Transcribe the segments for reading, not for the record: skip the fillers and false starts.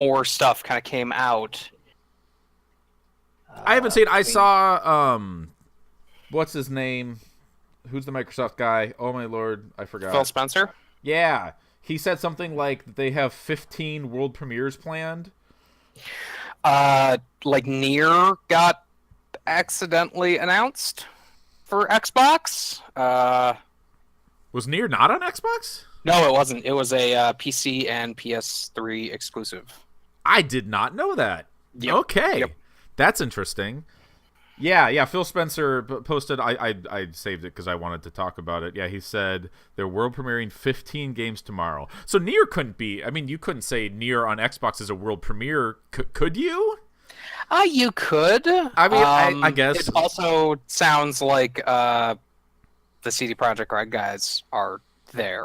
more stuff kind of came out. I haven't seen. I I mean, saw what's his name? Who's the Microsoft guy? Oh my lord, I Phil forgot. Spencer. Yeah, he said something like they have 15 world premieres planned. Like Nier got accidentally announced for Xbox. Was Nier not on Xbox? No, it wasn't. It was a PC and PS3 exclusive. I did not know that. Yep. Yep. Okay, that's interesting. Yeah, yeah. Phil Spencer posted. I saved it because I wanted to talk about it. Yeah, he said they're world premiering 15 games tomorrow. So Nier couldn't be. I mean, you couldn't say Nier on Xbox is a world premiere, could you? You could. I mean, I guess. It also sounds like the CD Projekt Red guys are there.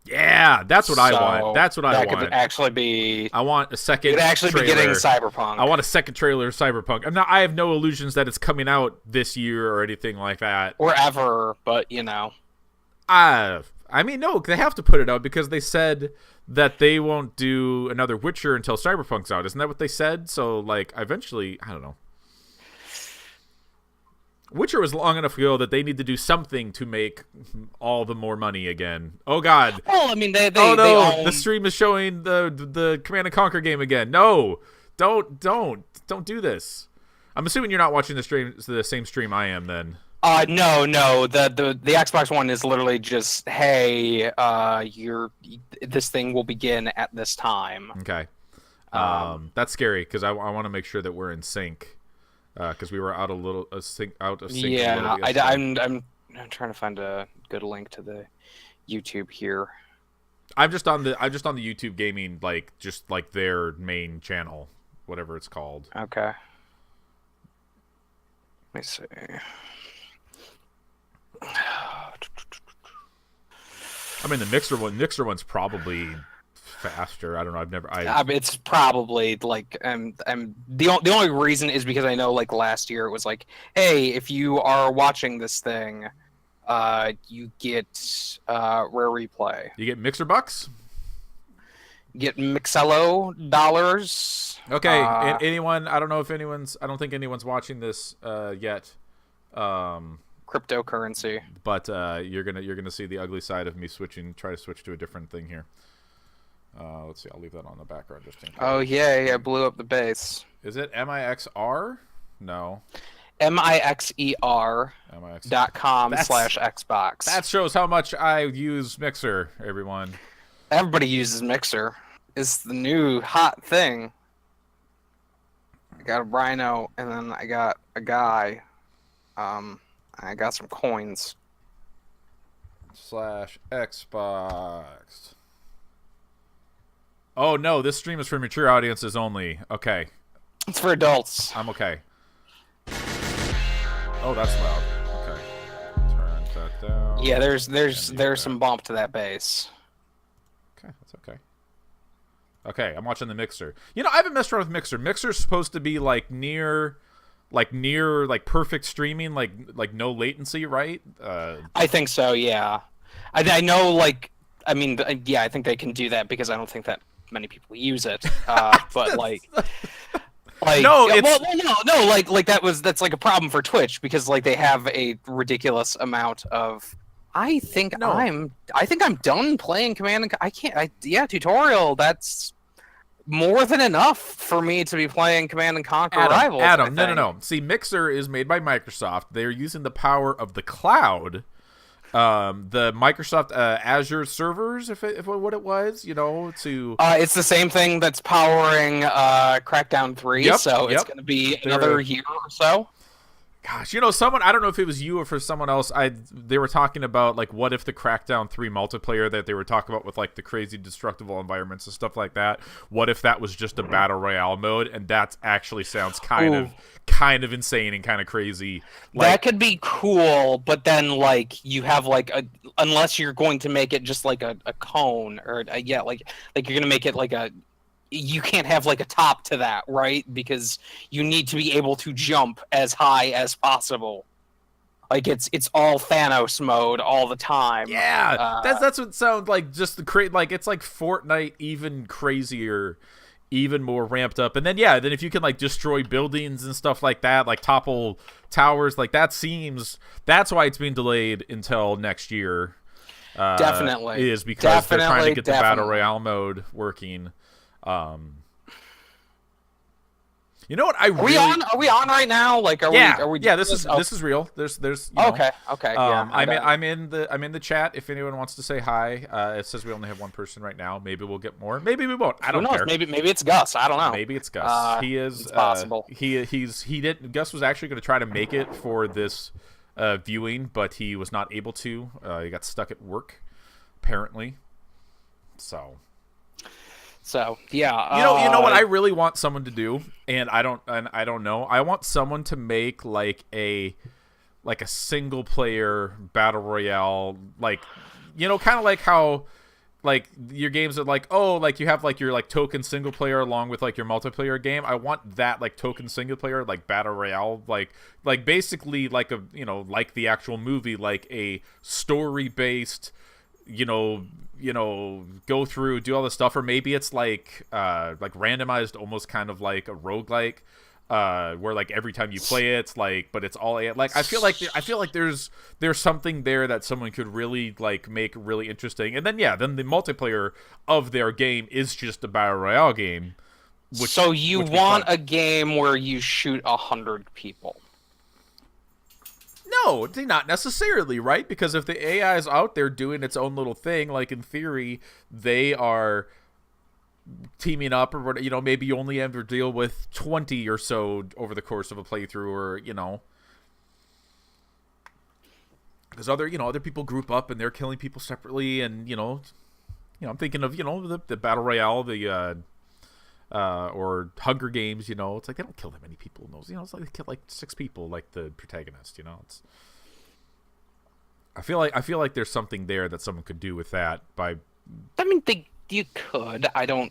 Yeah, that's what I want. So That's what I that want. could actually be. I want a second. You could actually trailer. be getting I Cyberpunk want a second trailer of Cyberpunk. I have no illusions that it's coming out this year or anything like that. or ever, but you know. I mean, no, they have to put it out because they said that they won't do another Witcher until Cyberpunk's out. Isn't that what they said? So, like, eventually, I don't know. Witcher was long enough ago that they need to do something to make all the more money again. Oh God! Well, I mean, Oh they no! The own. stream is showing the Command and Conquer game again. No! Don't do this. I'm assuming you're not watching the same stream I am then. No. The Xbox One is literally just, hey, this thing will begin at this time. Okay. Um, That's scary because I want to make sure that we're in sync. Because we were out out of sync a little yeah, bit yesterday. I'm trying to find a good link to the YouTube here. I'm just on the YouTube gaming just like their main channel, whatever it's called. Okay, let me see. I mean the Mixer one's probably faster. I don't know. I've never I It's probably like the only reason is because I know like last year it was like, hey, if you are watching this thing, you get rare replay, You get Mixer bucks? you get Mixello dollars. Okay. Anyone? I don't know if I don't think anyone's watching this yet. Um, Cryptocurrency. but you're gonna see the ugly side of me try to switch to a different thing here. Let's see. I'll leave that on the background just in Oh case. yeah, I blew up the base. Is it MIXR? No. MIXER MIX. .com That's slash Xbox. that shows how much I use Mixer, everyone. Everybody uses Mixer. It's the new hot thing. I got a Rhino, and then I got a guy. I got some coins. Slash Xbox. Oh no, this stream is for mature audiences only. Okay, It's for adults. I'm okay. Oh, that's loud. Okay, turn that down. Yeah, there's And there's that. some bump to that bass. Okay, that's okay. Okay, I'm watching the Mixer. You know, I haven't messed around with Mixer. Mixer's supposed to be like perfect streaming, like no latency, right? I think so. Yeah, I know. Like, I mean, yeah, I think they can do that because I don't think that many people use it. But No, yeah, it's no, that's like a problem for Twitch because like they have a ridiculous amount of. no. I think I'm done playing Command and I can't. Yeah, tutorial. That's more than enough for me to be playing Command and Conquer Rivals. I Adam, think. no. See, Mixer is made by Microsoft. They're using the power of the cloud, the Microsoft Azure servers, if what it was, to. It's the same thing that's powering Crackdown 3, Yep, so it's yep. going to be They're- another year or so. Gosh, someone, I don't know if it was you or for someone else. They were talking about like what if the Crackdown 3 multiplayer that they were talking about with like the crazy destructible environments and stuff like that. What if that was just a battle royale mode, and that actually sounds kind of insane and kind of crazy. That could be cool, but then like you have like unless you're going to make it just like a cone or yeah, like you're going to make it like you can't have like a top to that, right? Because you need to be able to jump as high as possible. Like it's all Thanos mode all the time. Yeah, that's what it sounds like. Just the like it's like Fortnite even crazier even more ramped up. And then then if you can like destroy buildings and stuff like that, like topple towers, like that's why it's being delayed until next year. Definitely is because they're trying to get the battle definitely. royale mode working. You know what? I Are we on? Are we on right now? Like, are we? Are we? This is real. There's Okay. Okay. Yeah. I'm in the chat. If anyone wants to say hi, it says we only have one person right now. Maybe we'll get more. Maybe we won't. I don't Who knows? care. Maybe it's Gus. I don't know. Maybe it's Gus. He is. It's possible. He didn't. Gus was actually going to try to make it for this viewing, but he was not able to. He got stuck at work, apparently. So yeah, you know what I really want someone to do, and I don't know. I want someone to make like a single player battle royale, like kind of like how like your games are like, oh, like you have like your like token single player along with like your multiplayer game. I want that like token single player like battle royale, like basically like a like the actual movie, like a story based go through, do all this stuff, or maybe it's like randomized, almost kind of like a roguelike, where like every time you play it, it's like, but it's all like I feel like there's something there that someone could really like make really interesting, and then then the multiplayer of their game is just a battle royale game. So you want a game where you shoot 100 people? No, not necessarily, right? Because if the AI is out there doing its own little thing, like in theory, they are teaming up, or maybe you only ever deal with 20 or so over the course of a playthrough, or because other people group up and they're killing people separately, and I'm thinking of the battle royale, the or Hunger Games, it's like they don't kill that many people in those. It's like they kill like 6 people, like the protagonist. It's. I feel like there's something there that someone could do with that. I mean, you could. I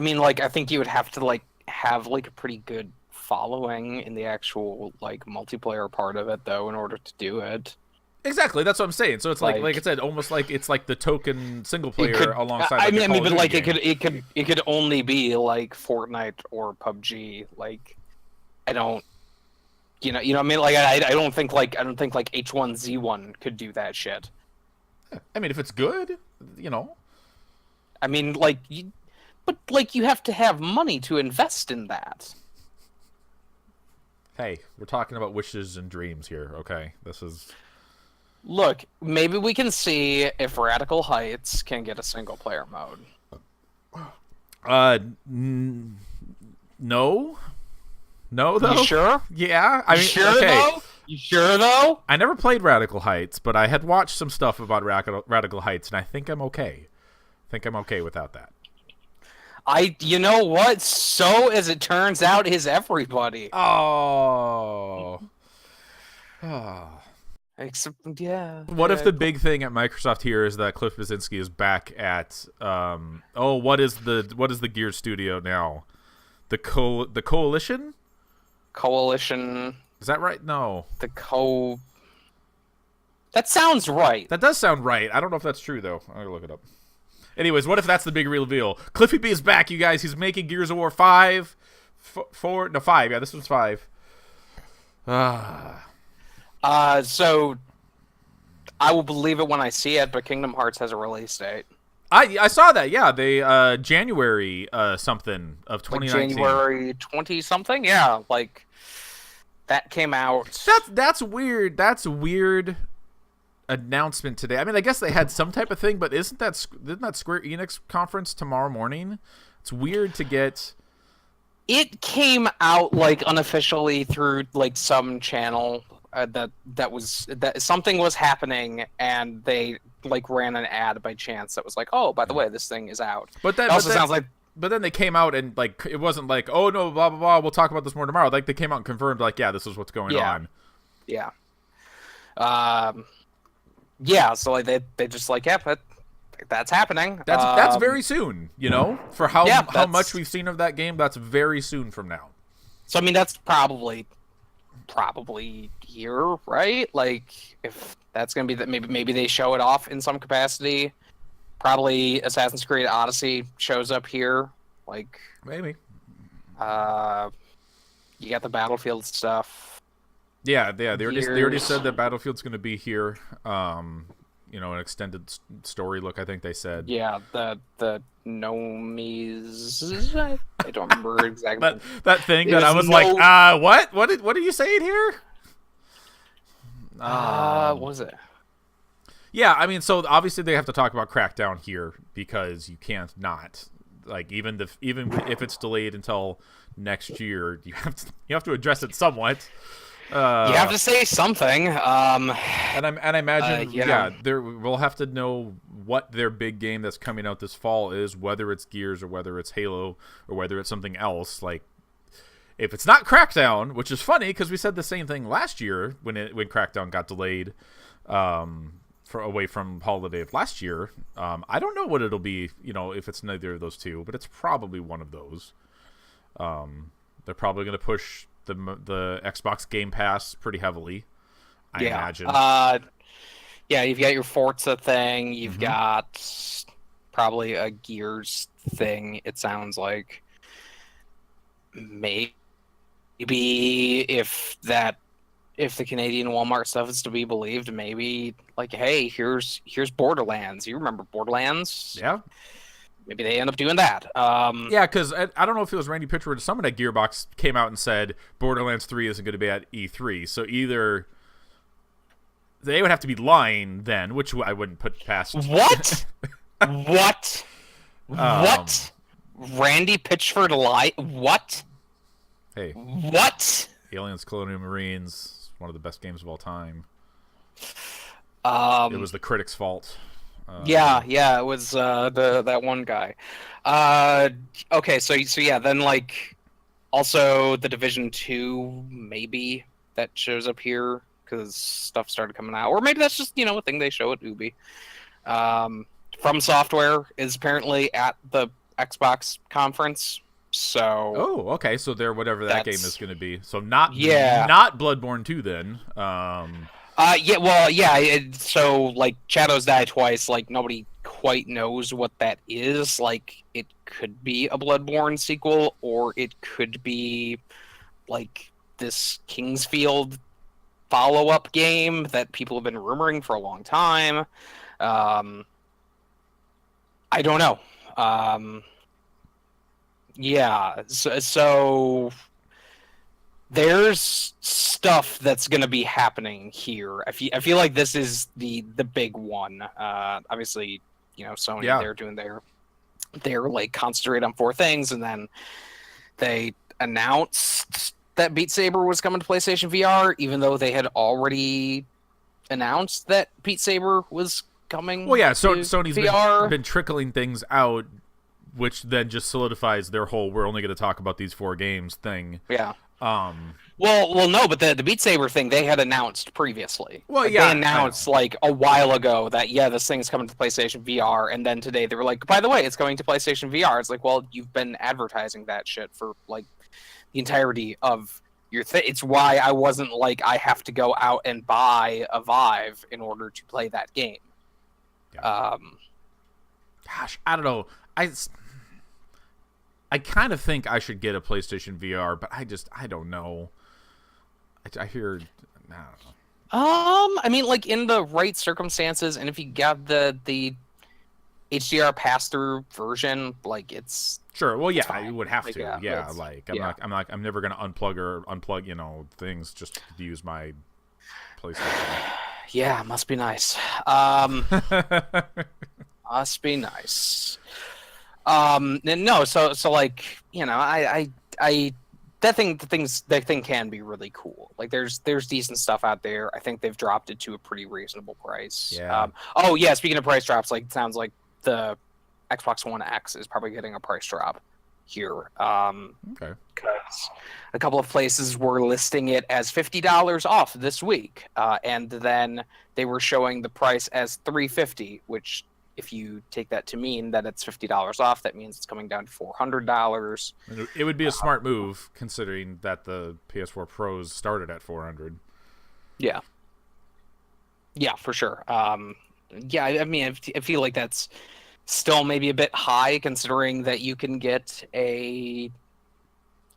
mean, like, I think you would have to like have like a pretty good following in the actual like multiplayer part of it, though, in order to do it. Exactly, that's what I'm saying. So it's like I said, almost like it's like the token single player alongside. I mean, but like it could only be like Fortnite or PUBG. Like, I don't, what I mean, like I don't think like H1Z1 could do that shit. I mean, if it's good, I mean, like, but like you have to have money to invest in that. Hey, we're talking about wishes and dreams here, okay? This is. Look, maybe we can see if Radical Heights can get a single-player mode. No, though. You sure? Yeah, I mean, sure okay. though? You sure though? I never played Radical Heights, but I had watched some stuff about Radical Heights, and I think I'm okay. Without that. You know what? So as it turns out, is everybody. Oh. Except, yeah. What if the big thing at Microsoft here is that Cliff Bleszinski is back at what is the Gears studio now? The Coalition? Coalition. Is that right? No. That sounds right. That does sound right. I don't know if that's true though. I'm gonna look it up. Anyways, what if that's the big reveal? Cliffy B is back, you guys. He's making Gears of War 5. 5. Yeah, this one's 5. So I will believe it when I see it, but Kingdom Hearts has a release date. I saw that. Yeah, they January something of 2019. Like January 20 something. Yeah, like that came out. That's weird. That's a weird announcement today. I mean, I guess they had some type of thing, but isn't that Square Enix conference tomorrow morning? It's weird to get. It came out like unofficially through like some channel that something was happening, and they like ran an ad by chance that was like, oh, by the way, this thing is out. But that also sounds like. But then they came out and like it wasn't like, oh no, blah blah blah. We'll talk about this more tomorrow. Like they came out and confirmed, like, yeah, this is what's going on. Yeah. Yeah. So like they just like, yeah, but that's happening. That's very soon. For how that's... much we've seen of that game. That's very soon from now. So I mean, that's probably here, right? Like if that's gonna be that, maybe they show it off in some capacity. Probably Assassin's Creed Odyssey shows up here, Like, Maybe. you got the Battlefield stuff. Yeah. They already Gears. said that Battlefield's going to be here. An extended story look. I think they said. Yeah, the Nomies. I don't remember exactly. That thing It that I was was like, no- what? What are you saying here? What was it? Yeah, I mean, so obviously they have to talk about Crackdown here because you can't not, like, even if it's delayed until next year, you have to address it somewhat. You have to say something. And I imagine, yeah. we'll have to know what their big game that's coming out this fall is, whether it's Gears or whether it's Halo or whether it's something else. Like, if it's not Crackdown, which is funny because we said the same thing last year when Crackdown got delayed, away from holiday of last year. I don't know what it'll be. If it's neither of those two, but it's probably one of those. They're probably going to push the Xbox Game Pass pretty heavily, I imagine. Yeah, you've got your Forza thing. You've got probably a Gears thing, it sounds like. Maybe if the Canadian Walmart stuff is to be believed, maybe, like, hey, here's Borderlands. You remember Borderlands? Yeah. Maybe they end up doing that. Yeah, because I don't know if it was Randy Pitchford or someone at Gearbox came out and said Borderlands 3 isn't going to be at E3. So either they would have to be lying then, which I wouldn't put past. What? What? What? Randy Pitchford lie? What? Hey. What? Aliens Colonial Marines, one of the best games of all time. It was the critics' fault. Yeah, it was that one guy. Okay, so yeah, then, like, also the Division 2 maybe that shows up here because stuff started coming out, or maybe that's just a thing they show at Ubi. From Software is apparently at the Xbox conference, so. Oh, okay. So they're whatever that game is going to be. So not Bloodborne 2 then. So, like, Shadows Die Twice, like, nobody quite knows what that is. Like, it could be a Bloodborne sequel, or it could be, like, this Kingsfield follow-up game that people have been rumoring for a long time. I don't know. So there's stuff that's going to be happening here. I feel like this is the big one. Obviously, Sony, they're doing they're like concentrate on 4 things, and then they announced that Beat Saber was coming to PlayStation VR, even though they had already announced that Beat Saber was coming. Well, yeah, so to Sony's VR. been trickling things out, which then just solidifies their whole "we're only going to talk about these 4 games" thing. Yeah. Well, no, but the Beat Saber thing they had announced previously. Well, like, they announced like a while ago that this thing's coming to PlayStation VR, and then today they were like, by the way, it's going to PlayStation VR. It's like, well, you've been advertising that shit for like the entirety of your thing. It's why I wasn't like, I have to go out and buy a Vive in order to play that game. Yeah. Gosh, I don't know. I kind of think I should get a PlayStation VR, but I don't know. I hear, I don't know. I mean, like, in the right circumstances, and if you got the HDR pass-through version, like, it's sure. Well, yeah, fine. you would have Like, to. yeah, Yeah, like I'm never gonna unplug things just to use my PlayStation. Yeah, must be nice. Must be nice. No, so like, I that thing can be really cool. Like, there's decent stuff out there. I think they've dropped it to a pretty reasonable price. Yeah. Speaking of price drops, like, it sounds like the Xbox One X is probably getting a price drop here. Okay. Because a couple of places were listing it as $50 off this week, and then they were showing the price as $350, which, if you take that to mean that it's $50 off, that means it's coming down to $400. It would be a smart move, considering that the PS4 Pros started at $400. Yeah. Yeah, for sure. I mean, I feel like that's still maybe a bit high considering that you can get an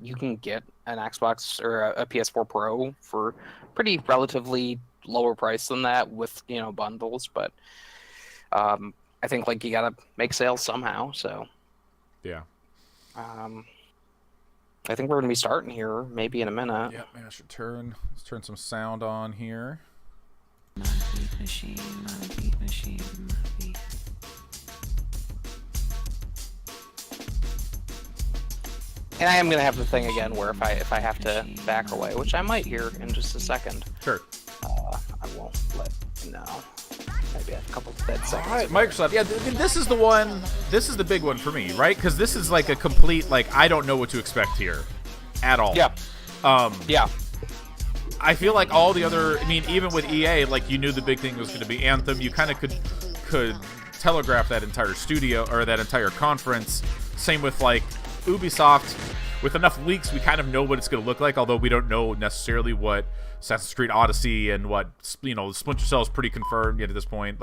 Xbox or a PS4 Pro for pretty relatively lower price than that with bundles, but I think like you gotta make sales somehow. So Yeah. I think we're gonna be starting here maybe in a minute. Yep, maybe I should let's turn some sound on here. And I am gonna have the thing again where if I have to back away, which I might here in just a second. Sure. I won't let you know. Maybe I have a couple dead seconds. All right, Microsoft. Yeah, this is the one. This is the big one for me, right? Because this is like a complete I don't know what to expect here, at all. Yeah. Yeah. I feel like all the other. I mean, even with EA, you knew the big thing was going to be Anthem. You kind of could telegraph that entire studio or that entire conference. Same with Ubisoft. With enough leaks, we kind of know what it's going to look like, although we don't know necessarily what Assassin's Creed Odyssey and what Splinter Cell is pretty confirmed yet at this point.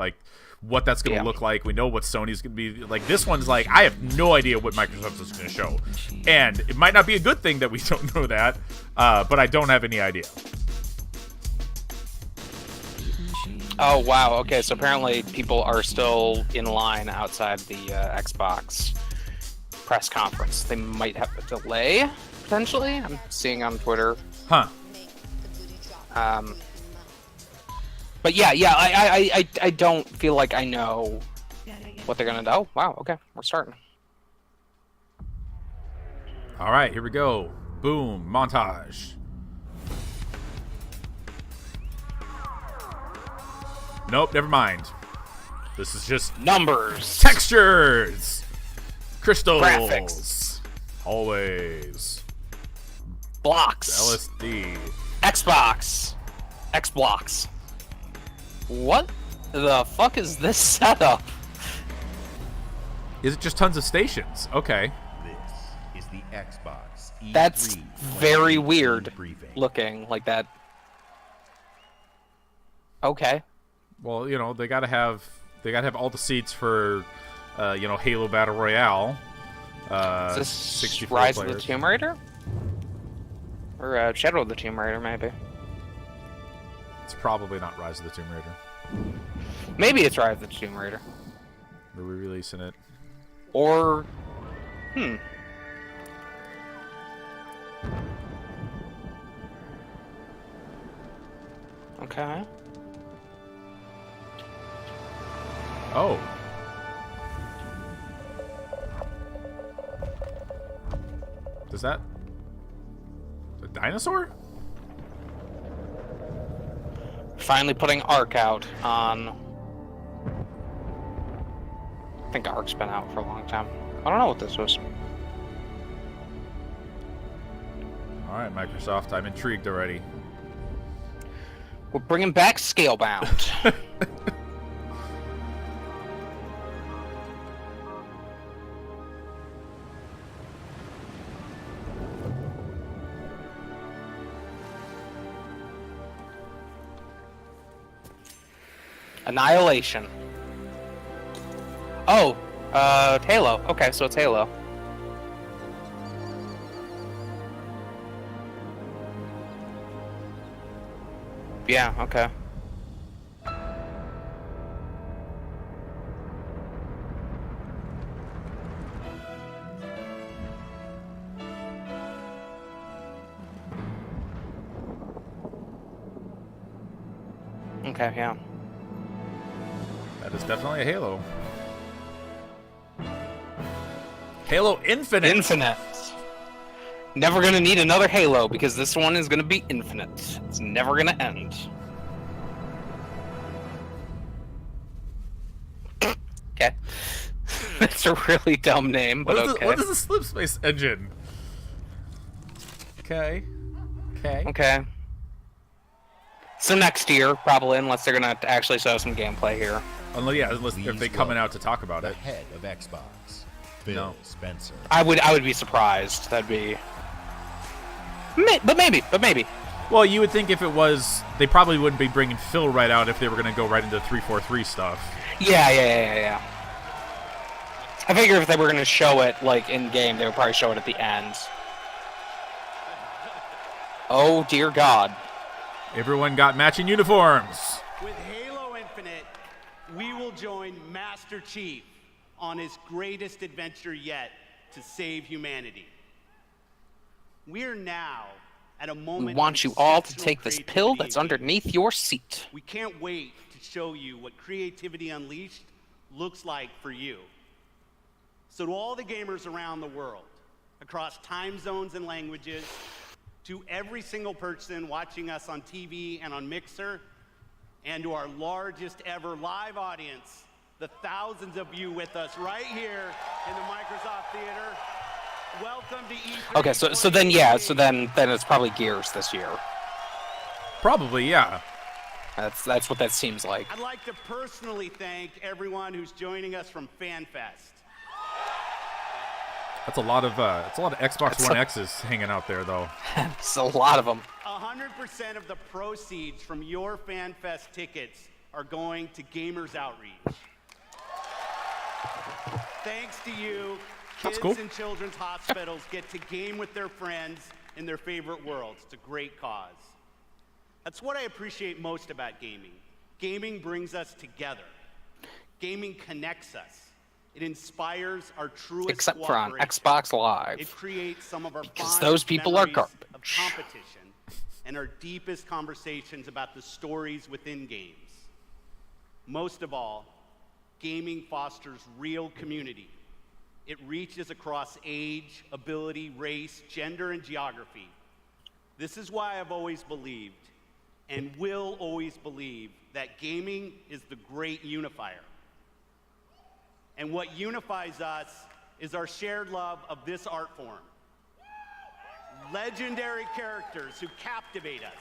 What that's going to look like. We know what Sony's going to be. This one's I have no idea what Microsoft is going to show, and it might not be a good thing that we don't know that, but I don't have any idea. Oh wow. Okay, so apparently people are still in line outside the Xbox press conference. They might have a delay potentially. I'm seeing on Twitter. Huh. But yeah, I don't feel like I know what they're gonna do. Oh, wow, okay, we're starting. All right, here we go. Boom, montage. Nope, never mind. This is just numbers, textures, crystals, graphics, always blocks, LSD, Xbox, Xblocks. What the fuck is this setup? Is it just tons of stations? Okay. This is the Xbox E3 That's very weird briefing. looking like that. Okay. Well, they gotta have all the seats for Halo Battle Royale. Is this 64 Rise players. of the Tomb Raider? Or Shadow of the Tomb Raider, maybe. It's probably not Rise of the Tomb Raider. Maybe it's Rise of the Tomb Raider. We're re-releasing it. Or... Okay. Oh. Does that... a dinosaur? Finally putting Ark out on... I think Ark's been out for a long time. I don't know what this was. Alright, Microsoft, I'm intrigued already. We're bringing back Scalebound. Annihilation. Oh, Halo. Okay, so it's Halo. Yeah, okay. Okay, yeah. That is definitely a Halo. Halo Infinite! Infinite. Never gonna need another Halo because this one is gonna be infinite. It's never gonna end. Okay. That's a really dumb name, but okay. What is the Slip Space engine? Okay. Okay. Okay. So next year, probably, unless they're gonna actually show some gameplay here. Unless if they coming out to talk about the it. head of Xbox, Phil Spencer. I would be surprised. That'd be. But maybe. Well, you would think if it was, they probably wouldn't be bringing Phil right out if they were going to go right into 343 stuff. Yeah. I figure if they were going to show it like in game, they would probably show it at the end. Oh dear God! Everyone got matching uniforms. With Halo Infinite, we will join Master Chief on his greatest adventure yet to save humanity. We're now at a moment. We want of you all to exceptional take this creativity pill in that's gaming. underneath your seat. We can't wait to show you what Creativity Unleashed looks like for you. So to all the gamers around the world, across time zones and languages, to every single person watching us on TV and on Mixer, and to our largest ever live audience, the thousands of you with us right here in the Microsoft Theater, welcome to E3. Okay, so then yeah, so then it's probably Gears this year. Probably, yeah. That's what that seems like. I'd like to personally thank everyone who's joining us from FanFest. That's a lot of Xbox One X's hanging out there, though. It's a lot of them. 100% of the proceeds from your FanFest tickets are going to Gamers Outreach. Thanks to you, That's kids cool. in children's hospitals get to game with their friends in their favorite worlds. It's a great cause. That's what I appreciate most about gaming. Gaming brings us together. Gaming connects us. It inspires our truest Except for on cooperation. Xbox Live. It creates some of our Because fondest those people are memories garbage. of competition and our deepest conversations about the stories within games. Most of all, gaming fosters real community. It reaches across age, ability, race, gender, and geography. This is why I've always believed, and will always believe, that gaming is the great unifier. And what unifies us is our shared love of this art form. Legendary characters who captivate us.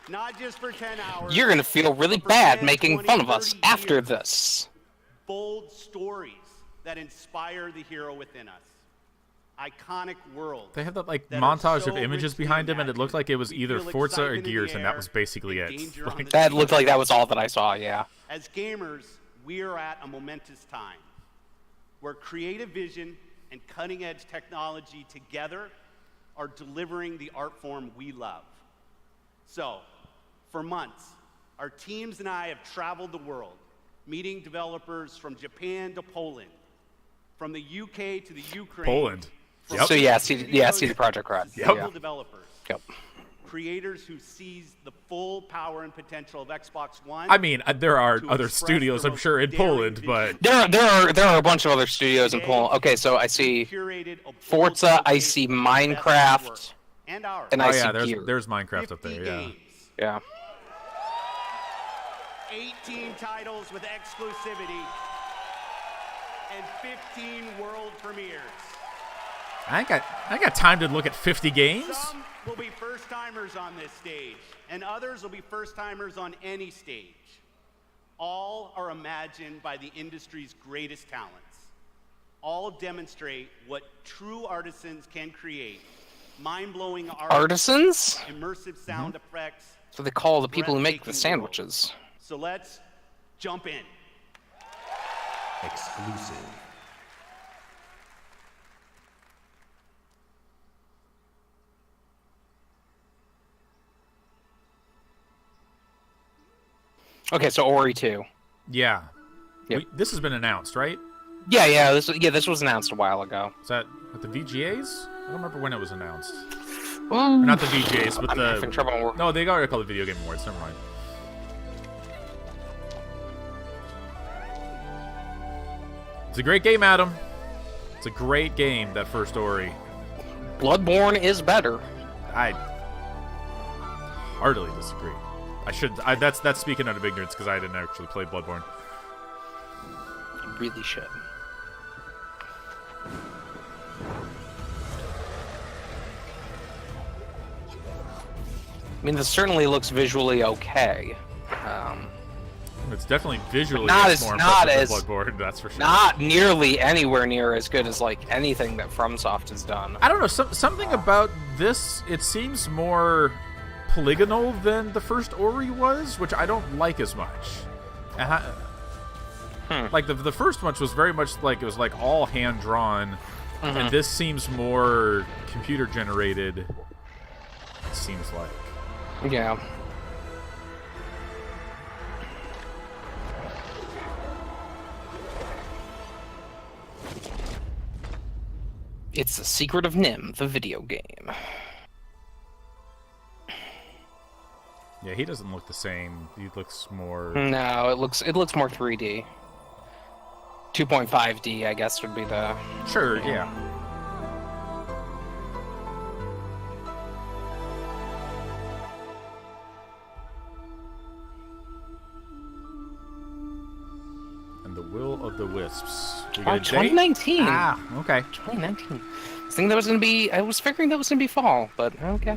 Not just for 10 hours. You're gonna feel really but for bad 10, making 20, fun of us 30 after years. this. Bold stories that inspire the hero within us. Iconic worlds. They had that like that are montage so of images richly behind him, and it looked like it was We either feel Forza or excitement in Gears, the and that air was basically and it. danger on Like, the That scene. looked like that was all that I saw, yeah. As gamers, we are at a momentous time where creative vision and cutting-edge technology together are delivering the art form we love. So, for months, our teams and I have traveled the world, meeting developers from Japan to Poland, from the UK to the Ukraine. Poland. from Yep. So yeah, studios CD Projekt Red. to Yep. single developers. Yep. Creators who seize the full power and potential of Xbox One. I mean, there are to other express studios, their I'm sure, in most daring Poland, but vision. There are a bunch of other studios in Poland. Okay, so I see Curated a bold Forza, I showcase see of the best of the Minecraft, work. And ours. and oh I yeah, see Gears. there's Minecraft up 50 there, yeah. games, Yeah. 18 titles with exclusivity, and 15 world premieres. I ain't got time to look at 50 games. Some will be first-timers on this stage, and others will be first-timers on any stage. All are imagined by the industry's greatest talents. All demonstrate what true artisans can create. Mind-blowing art, Artisans? immersive sound effects. So they call the people who make the breathtaking sandwiches. worlds. So let's jump in. Exclusive. Okay, so Ori 2. Yeah. Yep. This has been announced, right? Yeah, this was announced a while ago. Is that at the VGAs? I don't remember when it was announced. Well, Not the VGAs, but I'm having trouble. No, they already called it Video Game Awards. Never mind. It's a great game, Adam. It's a great game, that first Ori. Bloodborne is better. I heartily disagree. That's speaking out of ignorance because I didn't actually play Bloodborne. You really should. I mean, this certainly looks visually okay. It's definitely visually not more as- impressive not than as- Bloodborne, that's for sure. Not nearly anywhere near as good as like anything that FromSoft has done. I don't know, something about this, it seems more polygonal than the first Ori was, which I don't like as much. Like the first one was very much like it was like all hand drawn, and this seems more computer generated. It seems like. Yeah. It's The Secret of Nim, the video game. Yeah, he doesn't look the same. He looks more. No, it looks more 3D. 2.5D, I guess, would be the. Sure, yeah. And the Will of the Wisps. We got a date? 2019. Ah, okay. 2019. I was figuring that was gonna be fall, but okay.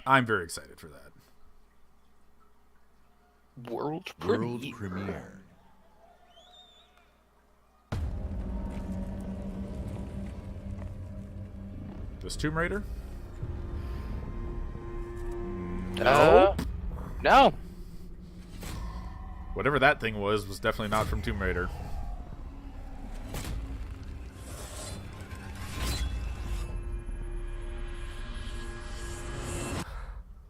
I'm very excited for that. World World premiere. premiere. This Tomb Raider? No. Whatever that thing was definitely not from Tomb Raider.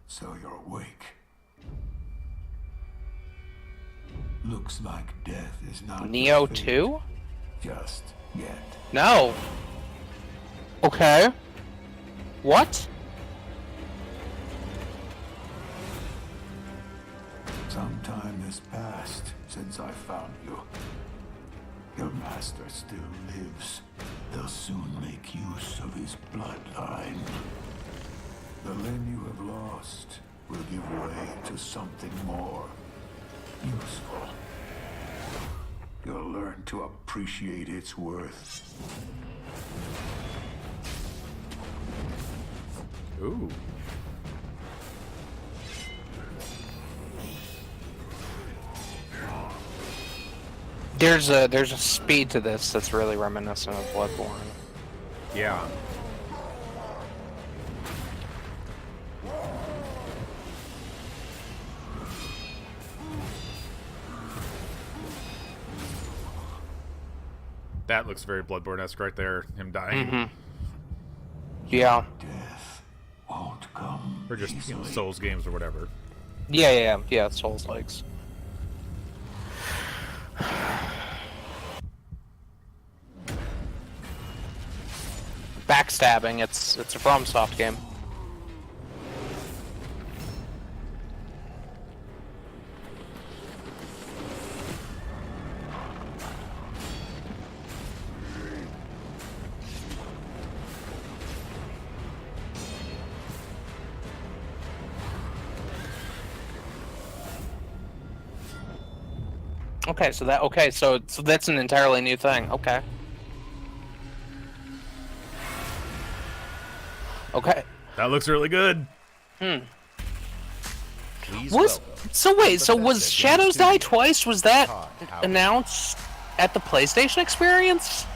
So you're awake. Looks like death is not Neo defeated 2? just yet. No. Okay. What? Some time has passed since I found you. Your master still lives. They'll soon make use of his bloodline. The Lin you have lost will give way to something more useful. You'll learn to appreciate its worth. Ooh. There's a speed to this that's really reminiscent of Bloodborne. Yeah. That looks very Bloodborne-esque right there, him dying. Yeah. Death won't come Or just, easily. Souls games or whatever. Yeah, Souls likes. Backstabbing, it's a FromSoft game. So that's an entirely new thing. Okay. Okay. That looks really good. Please Was welcome so wait, so was Bethesda Shadows Game Die Studios. Twice? Was that Todd Howard. announced at the PlayStation Experience?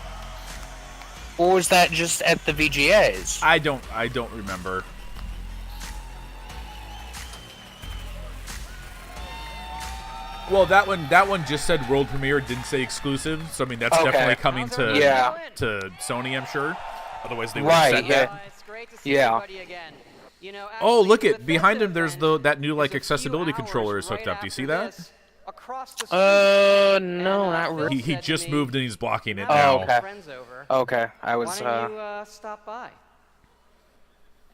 Or was that just at the VGAs? I don't remember. Well, that one just said world premiere, didn't say exclusive. So I mean, that's Okay. definitely coming to Yeah. to Sony, I'm sure. Otherwise, they would have Right, said yeah. that. It's great to see Yeah. everybody again. You know, Oh, actually, look the at behind Bethesda him. There's event that new is like a few accessibility hours controller is hooked right up. Do you see after that? this, across the street. No, And, not Phil really. He said to just me, moved and he's blocking it "Now now. that okay. my friend's over, Okay, I why was don't you stop by?"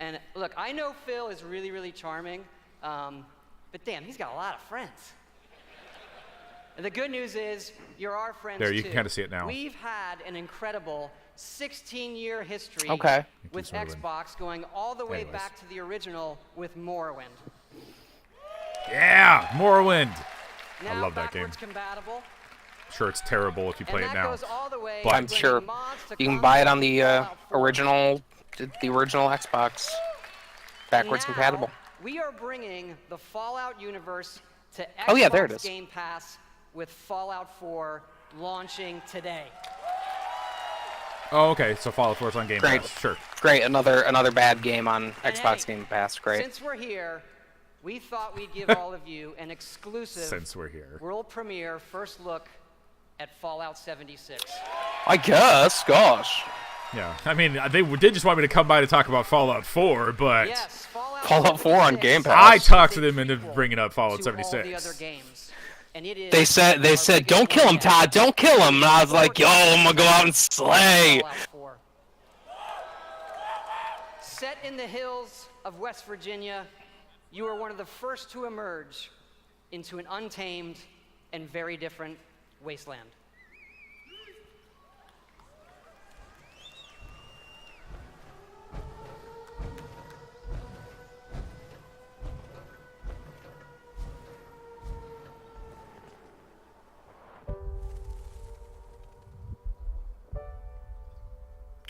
And look, I know Phil is really, really charming, but damn, he's got a lot of friends. And the good news is, you're our friends There, you too. can kinda see it now. We've had an incredible 16-year history Okay. with Thank you, Morrowind. Xbox, going all the way Anyways. back to the original with Morrowind. Yeah, Morrowind. Now love that game. backwards compatible. Sure, it's terrible if you play And it that now. goes all the way But- to I'm bringing sure mods to you can buy it on the Fallout 4. original Xbox. Backwards Now, compatible. We are bringing the Fallout universe to Xbox Oh, yeah, there it is. Game Pass with Fallout 4 launching today. Oh, okay. So Fallout 4 is on Game Great. Pass. Sure. Great, another bad game on And Xbox hey, Game Pass. Great. Since we're here, we thought we'd give all of you an exclusive Since we're here. world premiere first look at Fallout 76. I guess. Gosh. Yeah, I mean, they did just want me to come by to talk about Fallout 4, but Yes, Fallout 4 on 76 Game Pass. I talked to is them into equal bringing up Fallout to all the 76. other games. And it is They said, don't kill him, Todd. Don't kill him. And I was like, yo, I'm gonna go out and slay. Fallout 4. Set in the hills of West Virginia, you are one of the first to emerge into an untamed and very different wasteland.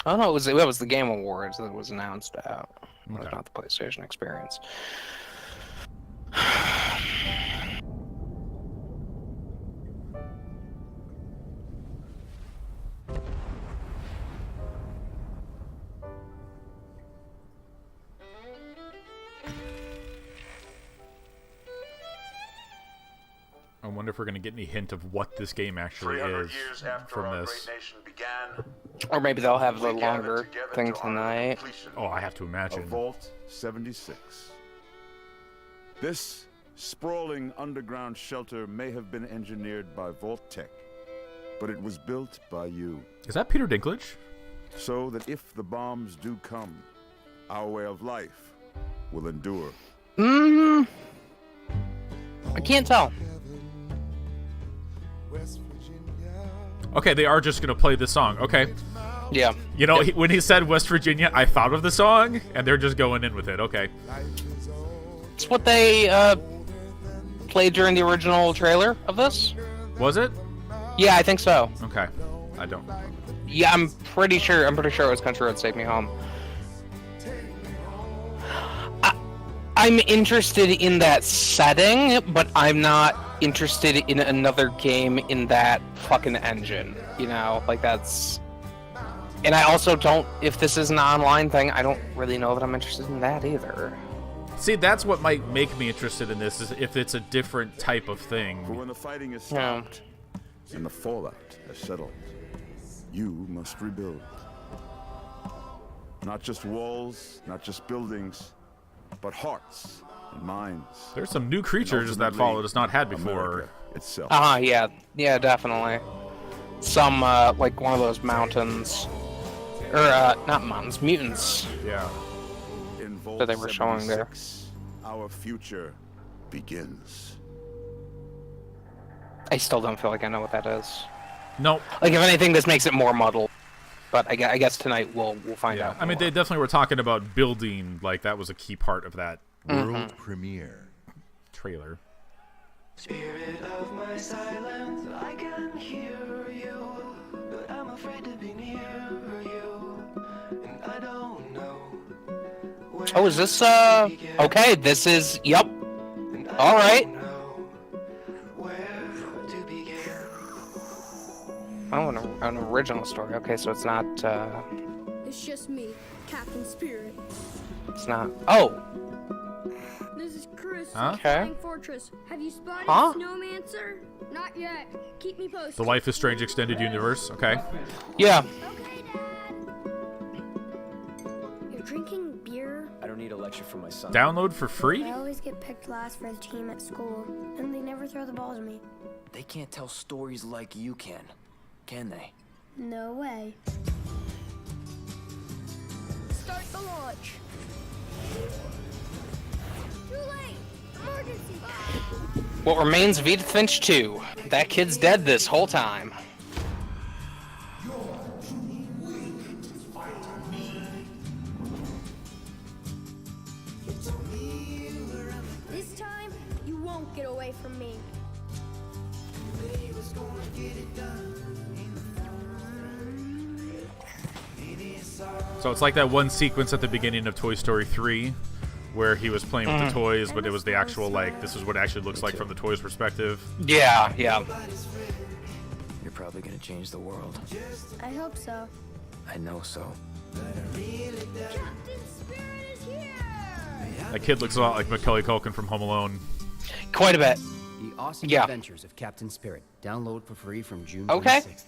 Oh no, that was the Game Awards that was announced out. It was Okay. not the PlayStation Experience. I wonder if we're going to get any hint of what this game actually 300 is years after from our this. great nation began, Or maybe they'll have the we gathered longer together thing to honor the tonight. completion Oh, I have to of imagine. Vault 76. This sprawling underground shelter may have been engineered by Vault Tech, but it was built by you, Is that Peter Dinklage? so that if the bombs do come, our way of life will endure. I can't tell. Okay, they are just going to play this song. Okay. Yeah. You know, when he said West Virginia, I thought of the song, and they're just going in with it. Okay. It's what they played during the original trailer of this. Was it? Yeah, I think so. Okay. I don't know. Yeah, I'm pretty sure it was Country Road Take Me Home. I'm interested in that setting, but I'm not interested in another game in that fucking engine. You know, like that's... And I also don't, if this is an online thing, I don't really know that I'm interested in that either. See, that's what might make me interested in this, is if it's a different type of For thing. when the fighting is Yeah. stopped and the fallout has settled, you must rebuild. Not just walls, not just buildings, but hearts and minds. There's some new creatures that Ultimately, Fallout has not had before. America itself. Yeah. Yeah, definitely. Some, like one of those mountains. Or, not mountains, mutants. Yeah. In Vault that they were showing there. 76, our future begins. I still don't feel like I know what that is. Nope. Like, if anything, this makes it more muddled. But I guess tonight we'll find Yeah. out. I mean, they definitely were talking about building, like, that was a key part of that World premiere. trailer. Spirit of my silence, I can hear you, but I'm afraid to be near you, and I don't know. Oh, is this, okay, this is, yep. Alright. Where to begin? Oh, an original story. Okay, so it's not, It's just me, Captain Spirit. it's not, oh, This is Chris, Huh? Okay. Flying Fortress. Have you spotted Huh? Snowmancer? Not yet. Keep me posted. The Life is Strange Extended Universe. Okay. yeah. Okay, Dad. You're drinking beer? I don't need a lecture from my son. Download for free? I always get picked last for the team at school, and they never throw the ball to me. They can't tell stories like you can they? No way. Start the launch. Too late! Emergency! What remains of Edith Finch 2? That kid's dead this whole time. This time, you won't get away from me. So it's like that one sequence at the beginning of Toy Story 3 where he was playing with the toys, but it was the actual, like, this is what it actually looks like from the toys' perspective. Yeah, yeah. You're probably gonna change the world. I hope so. I know so. Captain Spirit is here! That kid looks a lot like Macaulay Culkin from Home Alone. Quite a bit. The Awesome Yeah. Adventures of Captain Spirit. Download for free from June Okay. 26th.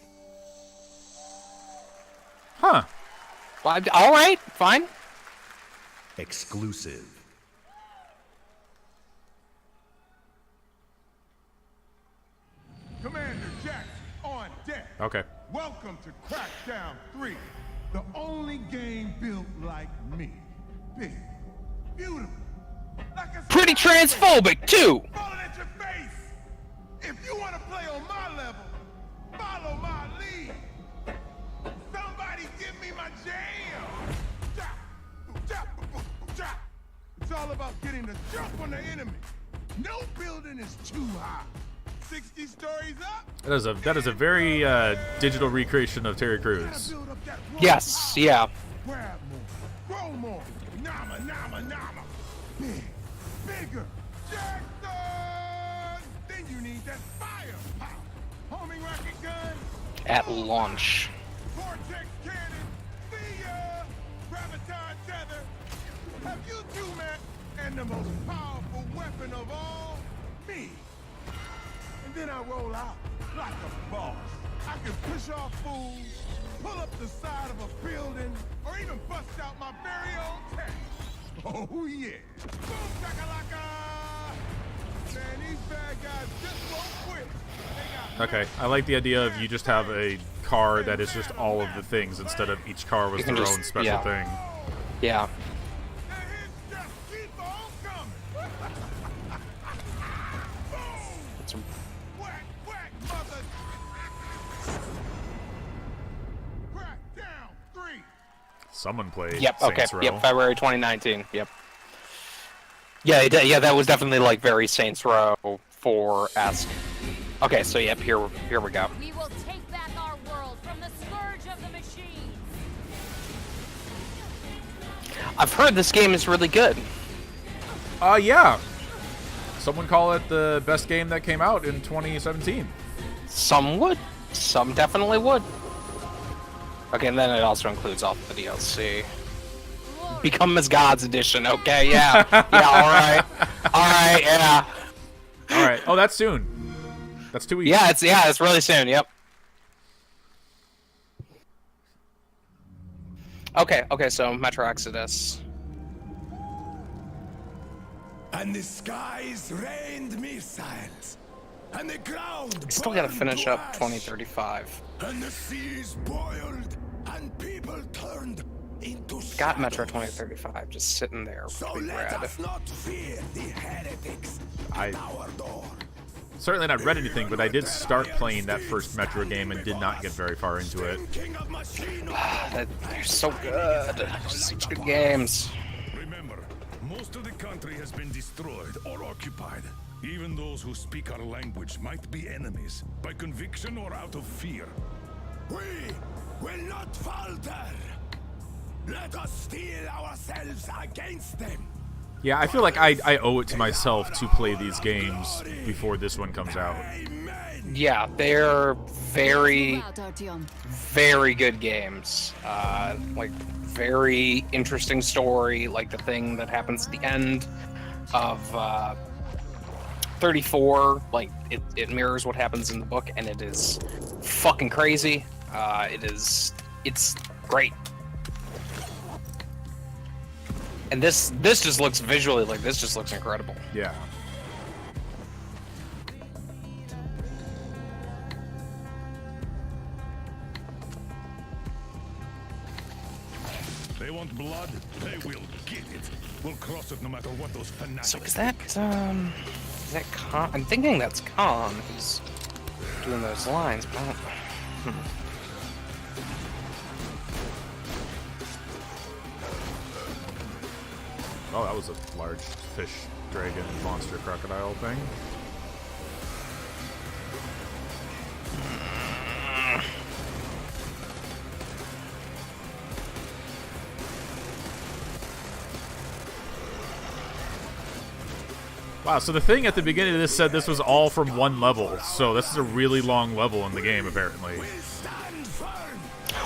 Huh. Well, all right, fine. Exclusive. Commander Jax on deck. Okay. Welcome to Crackdown 3, the only game built like me. Big, beautiful, like a Pretty transphobic too. falling at your face. If you want to play on my level, follow my lead. Somebody give me my jam. Chop, chop, chop. It's all about getting the jump on the enemy. No building is too high. 60 stories up. That is a very digital recreation of Terry Crews. Build up that road Yes, high. yeah. Grab more, grow more. Nama, nama, nama. Big, bigger. Jackson! Then you need that fire power. Homing rocket gun. At launch. Vortex cannon. See ya. Graviton tether. Have you two met? And the most powerful weapon of all, me. And then I roll out like a boss. I can push off fools, pull up the side of a building, or even bust out my very own tank. Oh yeah. Boom shakalaka! Man, these bad guys just won't quit. They got Okay, I like the idea of you just have a car that is just all of the things instead of each car was You can their just- own special yeah. thing. Yeah. the hits just keep on coming. Boom! It's Whack, whack, mother! Crackdown 3! Someone played Yep. Okay. Saints Row. Yep. February 2019. Yep. Yeah. Yeah. That was definitely like very Saints Row 4-esque. Okay. So yep. Here we go. We will take back our world from the scourge of the machines. I've heard this game is really good. Yeah. Someone call it the best game that came out in 2017. Some would. Some definitely would. Okay, and then it also includes all the DLC. Become as Gods edition. Okay. Yeah. Yeah. All right. All right. Yeah. All right. Oh, that's soon. That's 2 weeks. Yeah. It's really soon. Yep. Okay. So Metro Exodus. And the skies rained missiles, and the ground Still gotta burned finish to up ash, 2035. and the seas boiled, and people turned into Got Metro shadows. 2035 just sitting there. So Pretty let rad. us not fear the heretics I- at our door. Certainly not read anything, but I did start playing that first Metro game and did not get very far into it. King of machine. They're so good. Such good games. Remember, most of the country has been destroyed or occupied. Even those who speak our language might be enemies, by conviction or out of fear. We will not falter. Let us steel ourselves against them. Yeah, I feel like I owe it to myself to play these games before this one comes out. Yeah, they're very, Out, Artyom. very good games. Like, very interesting story. Like, the thing that happens at the end of 34, like, it mirrors what happens in the book, and it is fucking crazy. It's great. And this just looks visually, like, this just looks incredible. Yeah. They want blood, they will get it. We'll cross it no matter what those fanatics. So is that Khan? I'm thinking that's Khan who's doing those lines, but I don't. Oh, that was a large fish, dragon, monster, crocodile thing. Wow, so the thing at the beginning of this said this was all from one level, so this is a really long level in the game, apparently.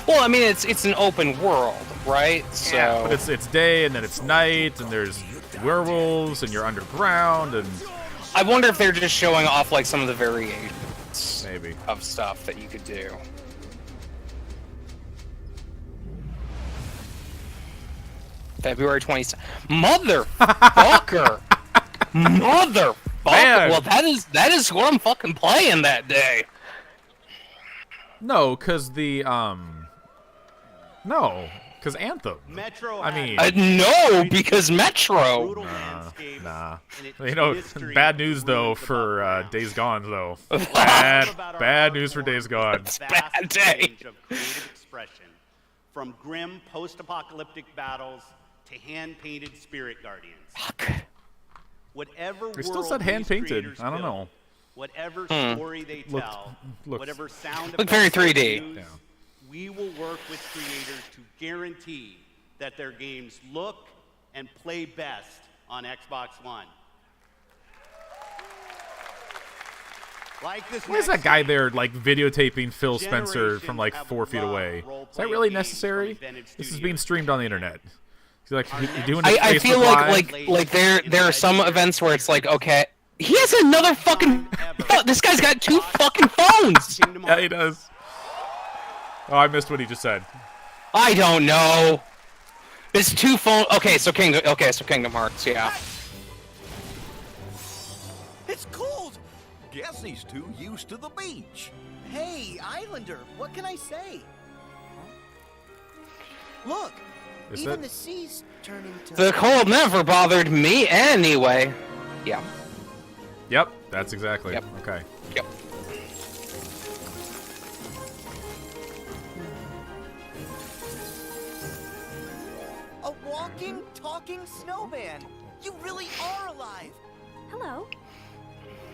Well, I mean, it's an open world, right? So Yeah, but it's day and then it's night, and there's werewolves, and you're underground, and I wonder if they're just showing off like some of the variations maybe of stuff that you could do. February 27th. Motherfucker! Motherfucker! Man. Well, that is what I'm fucking playing that day. no, because Anthem. Metro I mean, No, because Metro. brutal landscapes nah. and its You know, mystery bad news though brings for about Days Gone though. about our Bad art news for form Days Gone. is a Bad vast day. range of creative expression, from grim post-apocalyptic battles to hand-painted spirit guardians. Fuck. Whatever They still world said these hand-painted. creators I don't build, know. Whatever story they Looked- tell, looked- whatever sound Looked very effects they 3D. use, Yeah. we will work with creators to guarantee that their games look and play best on Xbox One. Like this Why is next that guy game, there, like, videotaping Phil Spencer generations from, like, have 4 feet loved away? Is that role-playing really games necessary? from inventive This is studios. being streamed on the internet. He's like, you doing it I feel Facebook like Live? there are some events where it's like, okay, he has another fucking. This guy's got 2 fucking phones. Kingdom Yeah, Hearts. he does. Oh, I missed what he just said. I don't know. It's 2 phone. Okay, so Kingdom Hearts, yeah. It's cold! Guess he's too used to the beach. Hey, Islander, what can I say? Look, Is even that- the sea's turning to... The cold never bothered me anyway. Yeah. Yep, that's exactly. Yep. Okay. Yep. A walking, talking snowman! You really are alive! Hello.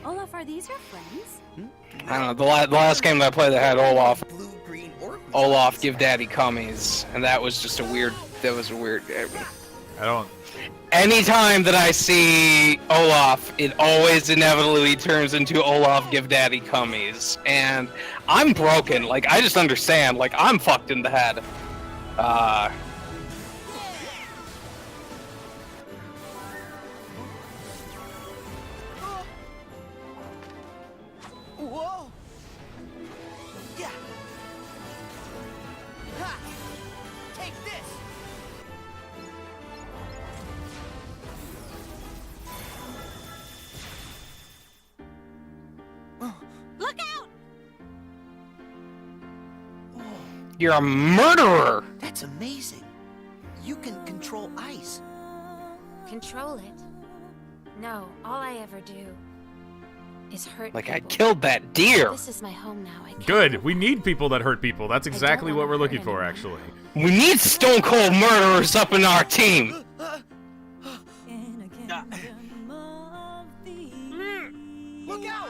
Olaf, are these your friends? I don't know. The last game that I played that had Olaf. Blue, green, or... Olaf give daddy cummies, and that was just a weird. That was a weird. I don't... Anytime that I see Olaf, it always inevitably turns into Olaf give daddy cummies, and I'm broken. Like I just understand. Like I'm fucked in the head. Whoa! Yeah! Ha! Take this! Look out! You're a murderer. That's amazing. You can control ice. Control it? No, all I ever do is hurt Like I people. killed that deer. This is my home now. I can't Good. We need people that hurt people. That's exactly what wanna we're hurt looking for, anyone. actually. We need stone cold murderers up in our team. Look out!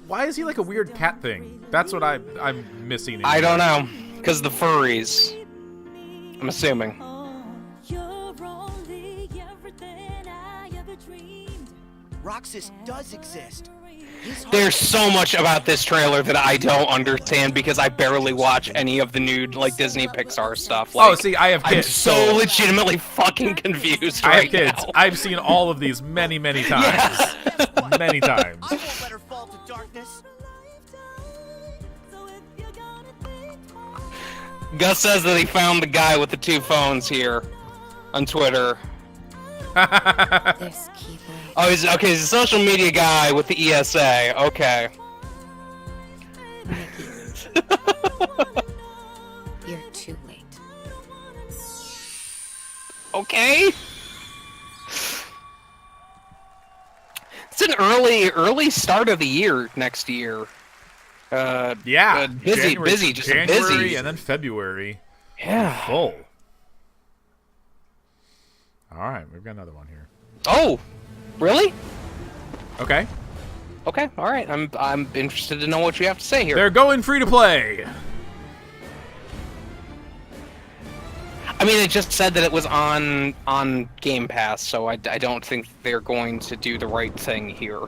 Why is he like a weird cat thing? That's what I'm missing. in I here. don't know, cause the furries. I'm assuming. Roxas does exist. His heart- There's so much about this trailer that I don't understand because I barely watch any of the new like Disney Pixar stuff. Like, Oh, see, I have I'm kids. so legitimately fucking confused I have right kids. now. I've seen all of these many, many times. Many times. I won't let her fall to darkness. Gus says that he found the guy with the 2 phones here on Twitter. This keyblade. Oh, he's a social media guy with the ESA. Okay. You're too late. Okay. It's an early start of the year next year. Yeah. busy, just January busy. and then February. Yeah. Full. All right, we've got another one here. Oh, really? Okay. Okay, all right. I'm interested to know what you have to say here. They're going free to play. I mean, it just said that it was on Game Pass, so I don't think they're going to do the right thing here.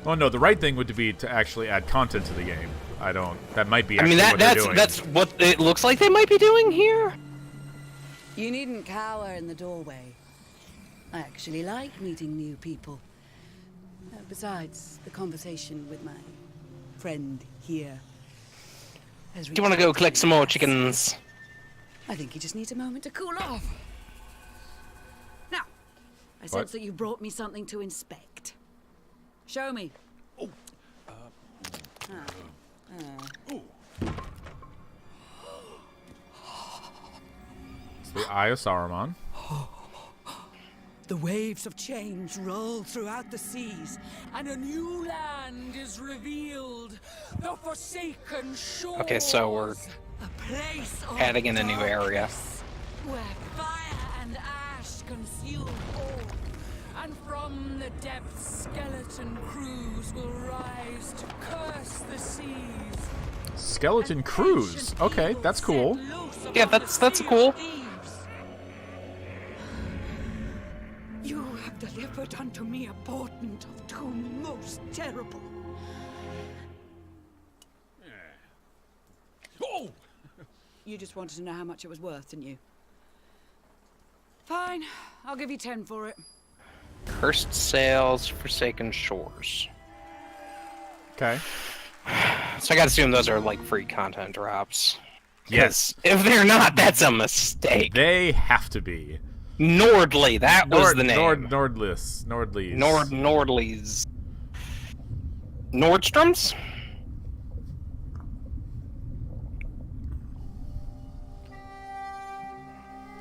Oh no, the right thing would be to actually add content to the game. I don't. That might be. I mean, actually what they're doing. that's what it looks like they might be doing here. You needn't cower in the doorway. I actually like meeting new people. Besides, the conversation with my friend here has Do you want to go collect some more chickens? I think he just needs a moment to cool off. Now, I sense that you brought me something to inspect. Show me. It's the Eye of Saruman. The waves of change roll throughout the seas, and a new land is revealed. The Forsaken Shores. Okay, so we're a place of heading in a new area. where fire and ash consume all, and from the depths skeleton crews will rise to curse the seas. Skeleton Cruise. Okay, that's cool. Yeah, that's cool. You have delivered unto me a portent of doom most terrible. Oh! You just wanted to know how much it was worth, didn't you? Fine, I'll give you 10 for it. Cursed Sails, Forsaken Shores. Okay. So I gotta assume those are like free content drops. Yes. If they're not, that's a mistake. They have to be. Nordley, that was the name. Nordleys. Nordleys. Nordstrom's?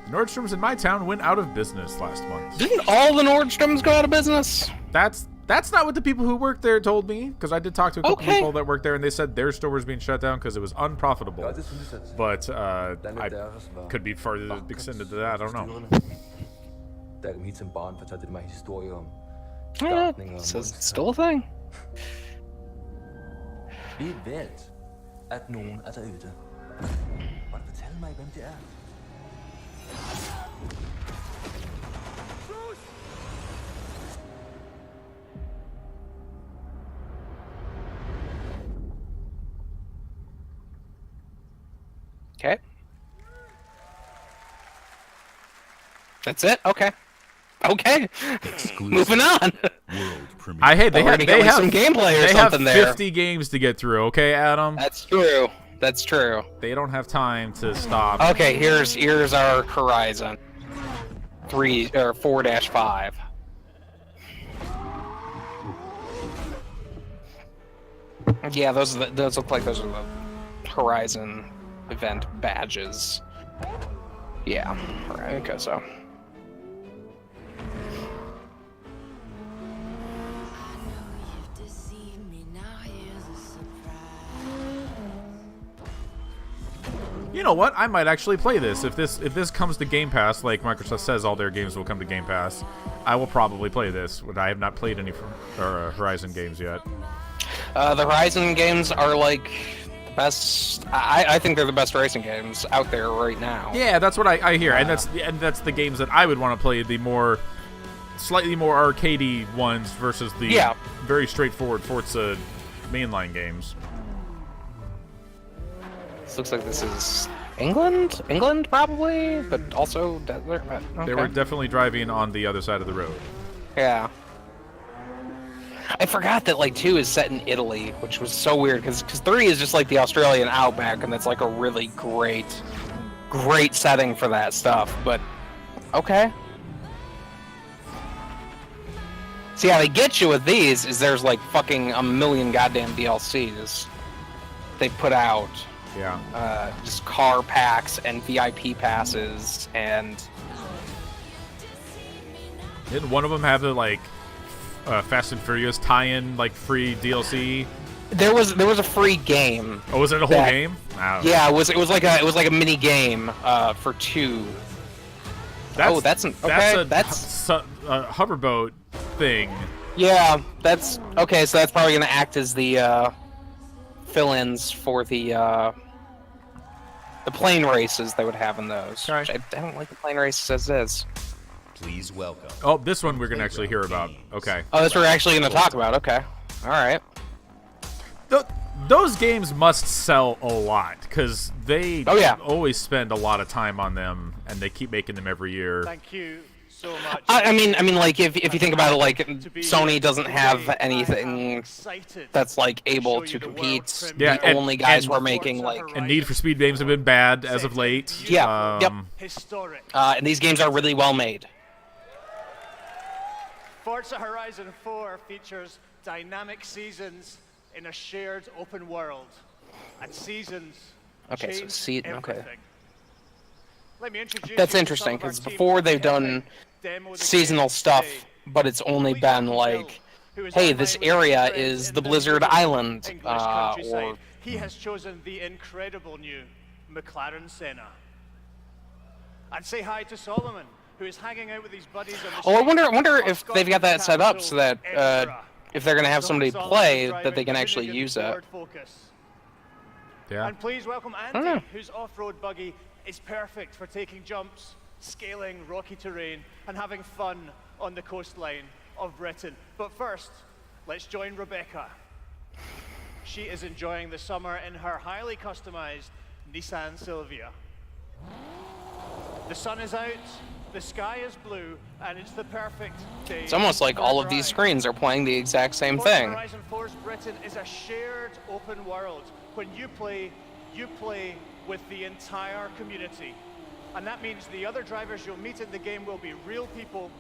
Nordstrom's in my town went out of business last month. Didn't all the Nordstroms go out of business? That's not what the people who work there told me, because I did talk to a couple people that work there, and they said their store was being shut down because it was unprofitable. But I could be further extended to that. I don't know. Da jeg hit som barn fortalte de mig historier om Yeah, so it's still a thing. Vi ved, at nogen er derude. Må du fortælle mig, hvem det er? Okay. That's it? Okay. Okay. Moving on. They have some gameplay or they something have there. 50 games to get through, okay, Adam? That's true. That's true. They don't have time to stop. Okay, here's our Horizon 3 or 4-5. Yeah, those look like those are the Horizon event badges. Yeah, alright, okay, so. You know what? I might actually play this. If this comes to Game Pass, like Microsoft says all their games will come to Game Pass, I will probably play this. But I have not played any Horizon games yet. The Horizon games are like the best. I think they're the best racing games out there right now. Yeah, that's what I hear, and that's the games that I would want to play. The slightly more arcadey ones versus the very straightforward Forza mainline games. This looks like this is England probably, but also desert. Okay. They were definitely driving on the other side of the road. Yeah. I forgot that like 2 is set in Italy, which was so weird because 3 is just like the Australian outback, and that's like a really great setting for that stuff. But okay. See how they get you with these is there's like fucking a million goddamn DLCs they put out. Yeah. Just car packs and VIP passes and. Didn't one of them have the like Fast and Furious tie-in like free DLC? There was a free game. Oh, was it a whole game? Wow. Yeah, it was like a mini game for 2. That's a hoverboat thing. Yeah, that's okay. So that's probably gonna act as the fill-ins for the plane races they would have in those. Which I don't like the plane races as is. Please welcome. Oh, this one we're gonna actually hear about. Okay. Oh, this we're actually gonna talk about. Okay. All right. Those games must sell a lot because they Oh, yeah. always spend a lot of time on them, and they keep making them every year. Thank you so much. I mean, like if you think about it, like Sony doesn't have anything that's like able to compete. Yeah, the only guys who are making like and Need for Speed games have been bad as of late. Yeah. Yep. Historic. And these games are really well made. Forza Horizon 4 features dynamic seasons in a shared open world, and seasons Okay, so change okay. everything. Let me introduce That's you to interesting some of our because team before they've who done demo the seasonal game stuff, today. but it's only been like, hey, this area is the Blizzard Island, English or countryside. He has chosen the incredible new McLaren Senna. And say hi to Solomon, who is hanging out with his buddies on the Oh, I streets wonder of if they've got that set up so that Edinburgh. if they're gonna have somebody Solomon play, driving that they can the actually Finnegan use it. Ford Focus. Yeah. And please welcome don't know. Andy, whose off-road buggy is perfect for taking jumps, scaling rocky terrain, and having fun on the coastline of Britain. But first, let's join Rebecca. She is enjoying the summer in her highly customized Nissan Silvia. The sun is out, the sky is blue, and it's the perfect day. It's almost like for all a of these drive. screens are playing the exact same Forza thing. Horizon 4's Britain is a shared open world. When you play with the entire community. And that means the other drivers you'll meet in the game will be real people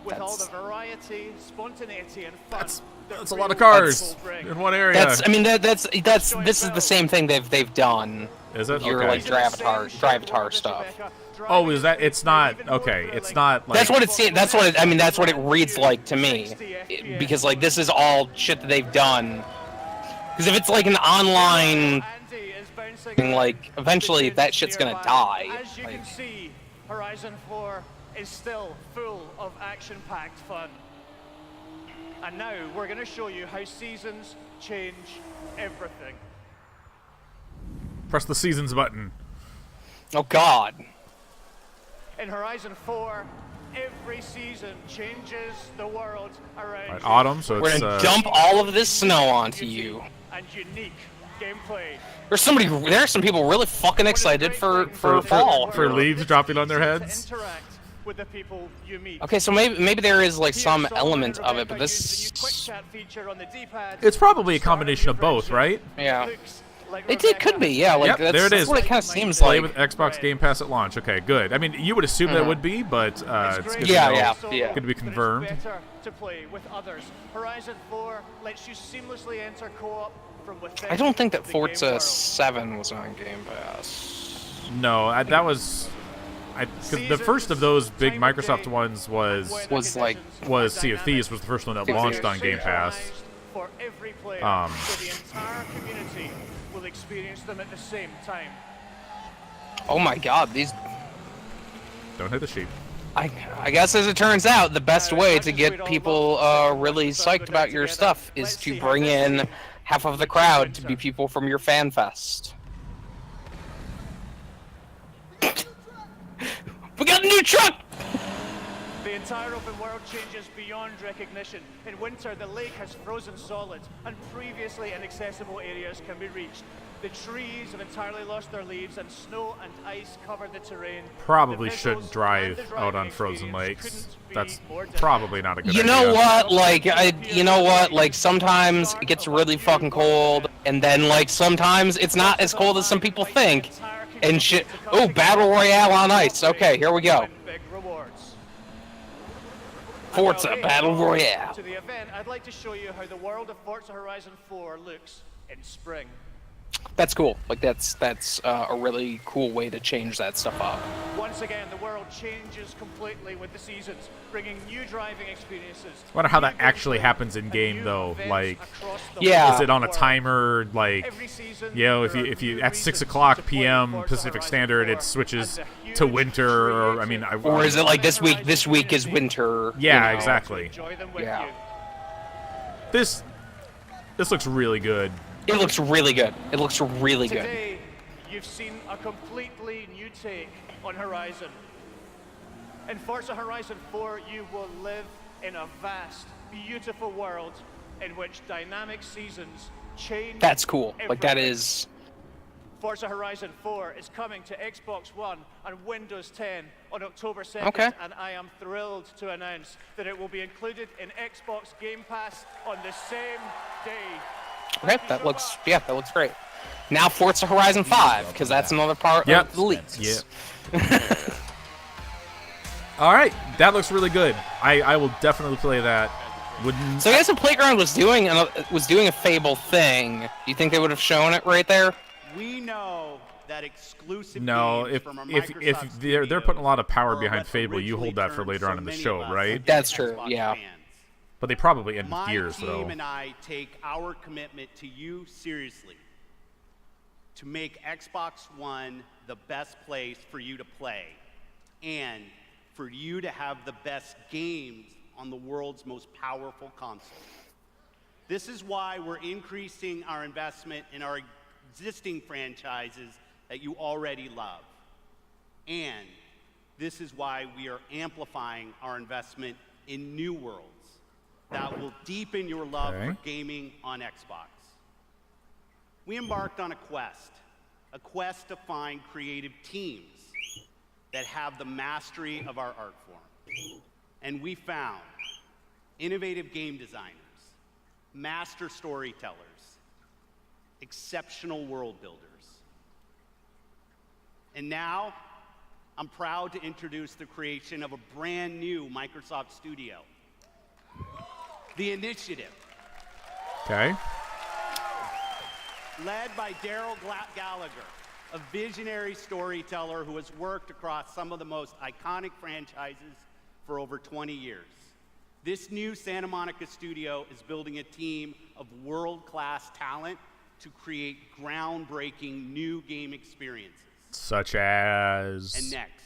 with all the variety, spontaneity, and fun. That's a lot of cars in one area. This is the same thing they've done. Is it? Your Okay. like Drivatar stuff. Oh, is that? It's not. Okay, it's not like. That's what it's. That's what it. I mean, that's what it reads like to me, because like this is all shit that they've done. Because if it's like an online thing, like eventually that shit's gonna die. As you can see, Horizon 4 is still full of action-packed fun. And now we're going to show you how seasons change everything. Press the seasons button. Oh God. In Horizon 4, every season changes the world around Right, you. autumn, so We're it's gonna dump all of this snow onto you. And unique gameplay. There are some people really fucking excited for fall. for leaves dropping on their heads. Interact with the people you meet. Okay, so maybe there is like some element of it, but this. Quick chat feature on the D-pad. It's probably a combination of both, right? Yeah. It could be, yeah. Like Yep, that's, there it that's is. what it kind of seems Play like. with Xbox Game Pass at launch. Okay, good. I mean, you would assume that would be, but it's good Yeah, to know. yeah. Good to be confirmed. Better to play with others. Horizon 4 lets you seamlessly enter co-op from within. I don't think that the game Forza world. 7 was on Game Pass. No, that was. Cause the first of those big Microsoft ones was Sea of Thieves was the first one that launched on Game Pass. For every player, so the entire community will experience them at the same time. Oh my God, these. Don't hit the sheep. I guess as it turns out, the best way to get people really psyched about your stuff is to bring in half of the crowd to be people from your fan fest. We got a new truck! The entire open world changes beyond recognition. In winter, the lake has frozen solid, and previously inaccessible areas can be reached. The trees have entirely lost their leaves, and snow and ice cover the terrain. Probably The visuals shouldn't drive and the out driving on frozen experience lakes. couldn't be That's more different. probably not a good You idea. know what? Like sometimes it gets really fucking cold, and then like sometimes it's not as cold as some people think. And shit. Oh, Battle Royale on ice. Okay, here we go. Big rewards. Forza Well, Battle hey, Royale. To the event, I'd like to show you how the world of Forza Horizon 4 looks in spring. That's cool. Like that's a really cool way to change that stuff up. Once again, the world changes completely with the seasons, bringing new driving experiences. I wonder how that actually happens in game though. Like, Yeah. is it on a timer? Like, you know, if you at 6 o'clock p.m. Pacific Standard, it switches to winter, or I mean, Or is it like this week? This week is winter. Yeah, you know? exactly. Yeah. This looks really good. It looks really good. It looks really good. Today, you've seen a completely new take on Horizon. In Forza Horizon 4, you will live in a vast, beautiful world in which dynamic seasons change. That's cool. Like that everything. is. Forza Horizon 4 is coming to Xbox One and Windows 10 on October 2nd, Okay. and I am thrilled to announce that it will be included in Xbox Game Pass on the same day. Okay, that looks that looks great. Now Forza Horizon 5, because that's another part Yep. of the leaks. Yep. All right, that looks really good. I will definitely play that. Wouldn't. So I guess if Playground was doing a Fable thing, do you think they would have shown it right there? We know that exclusive No, games if from our if Microsoft they're putting a lot of power are behind what Fable, you hold that for originally later on in turned the so show, many of us right? into That's true, Xbox yeah. fans. But they probably end My years team though. and I take our commitment to you seriously to make Xbox One the best place for you to play and for you to have the best games on the world's most powerful console. This is why we're increasing our investment in our existing franchises that you already love. And this is why we are amplifying our investment in new worlds that will deepen your love Okay. for gaming on Xbox. We embarked on a quest to find creative teams that have the mastery of our art form. And we found innovative game designers, master storytellers, exceptional world builders. And now, I'm proud to introduce the creation of a brand new Microsoft studio, The Initiative, Okay. led by Daryl Gallagher, a visionary storyteller who has worked across some of the most iconic franchises for over 20 years. This new Santa Monica studio is building a team of world-class talent to create groundbreaking new game experiences. Such as. And next,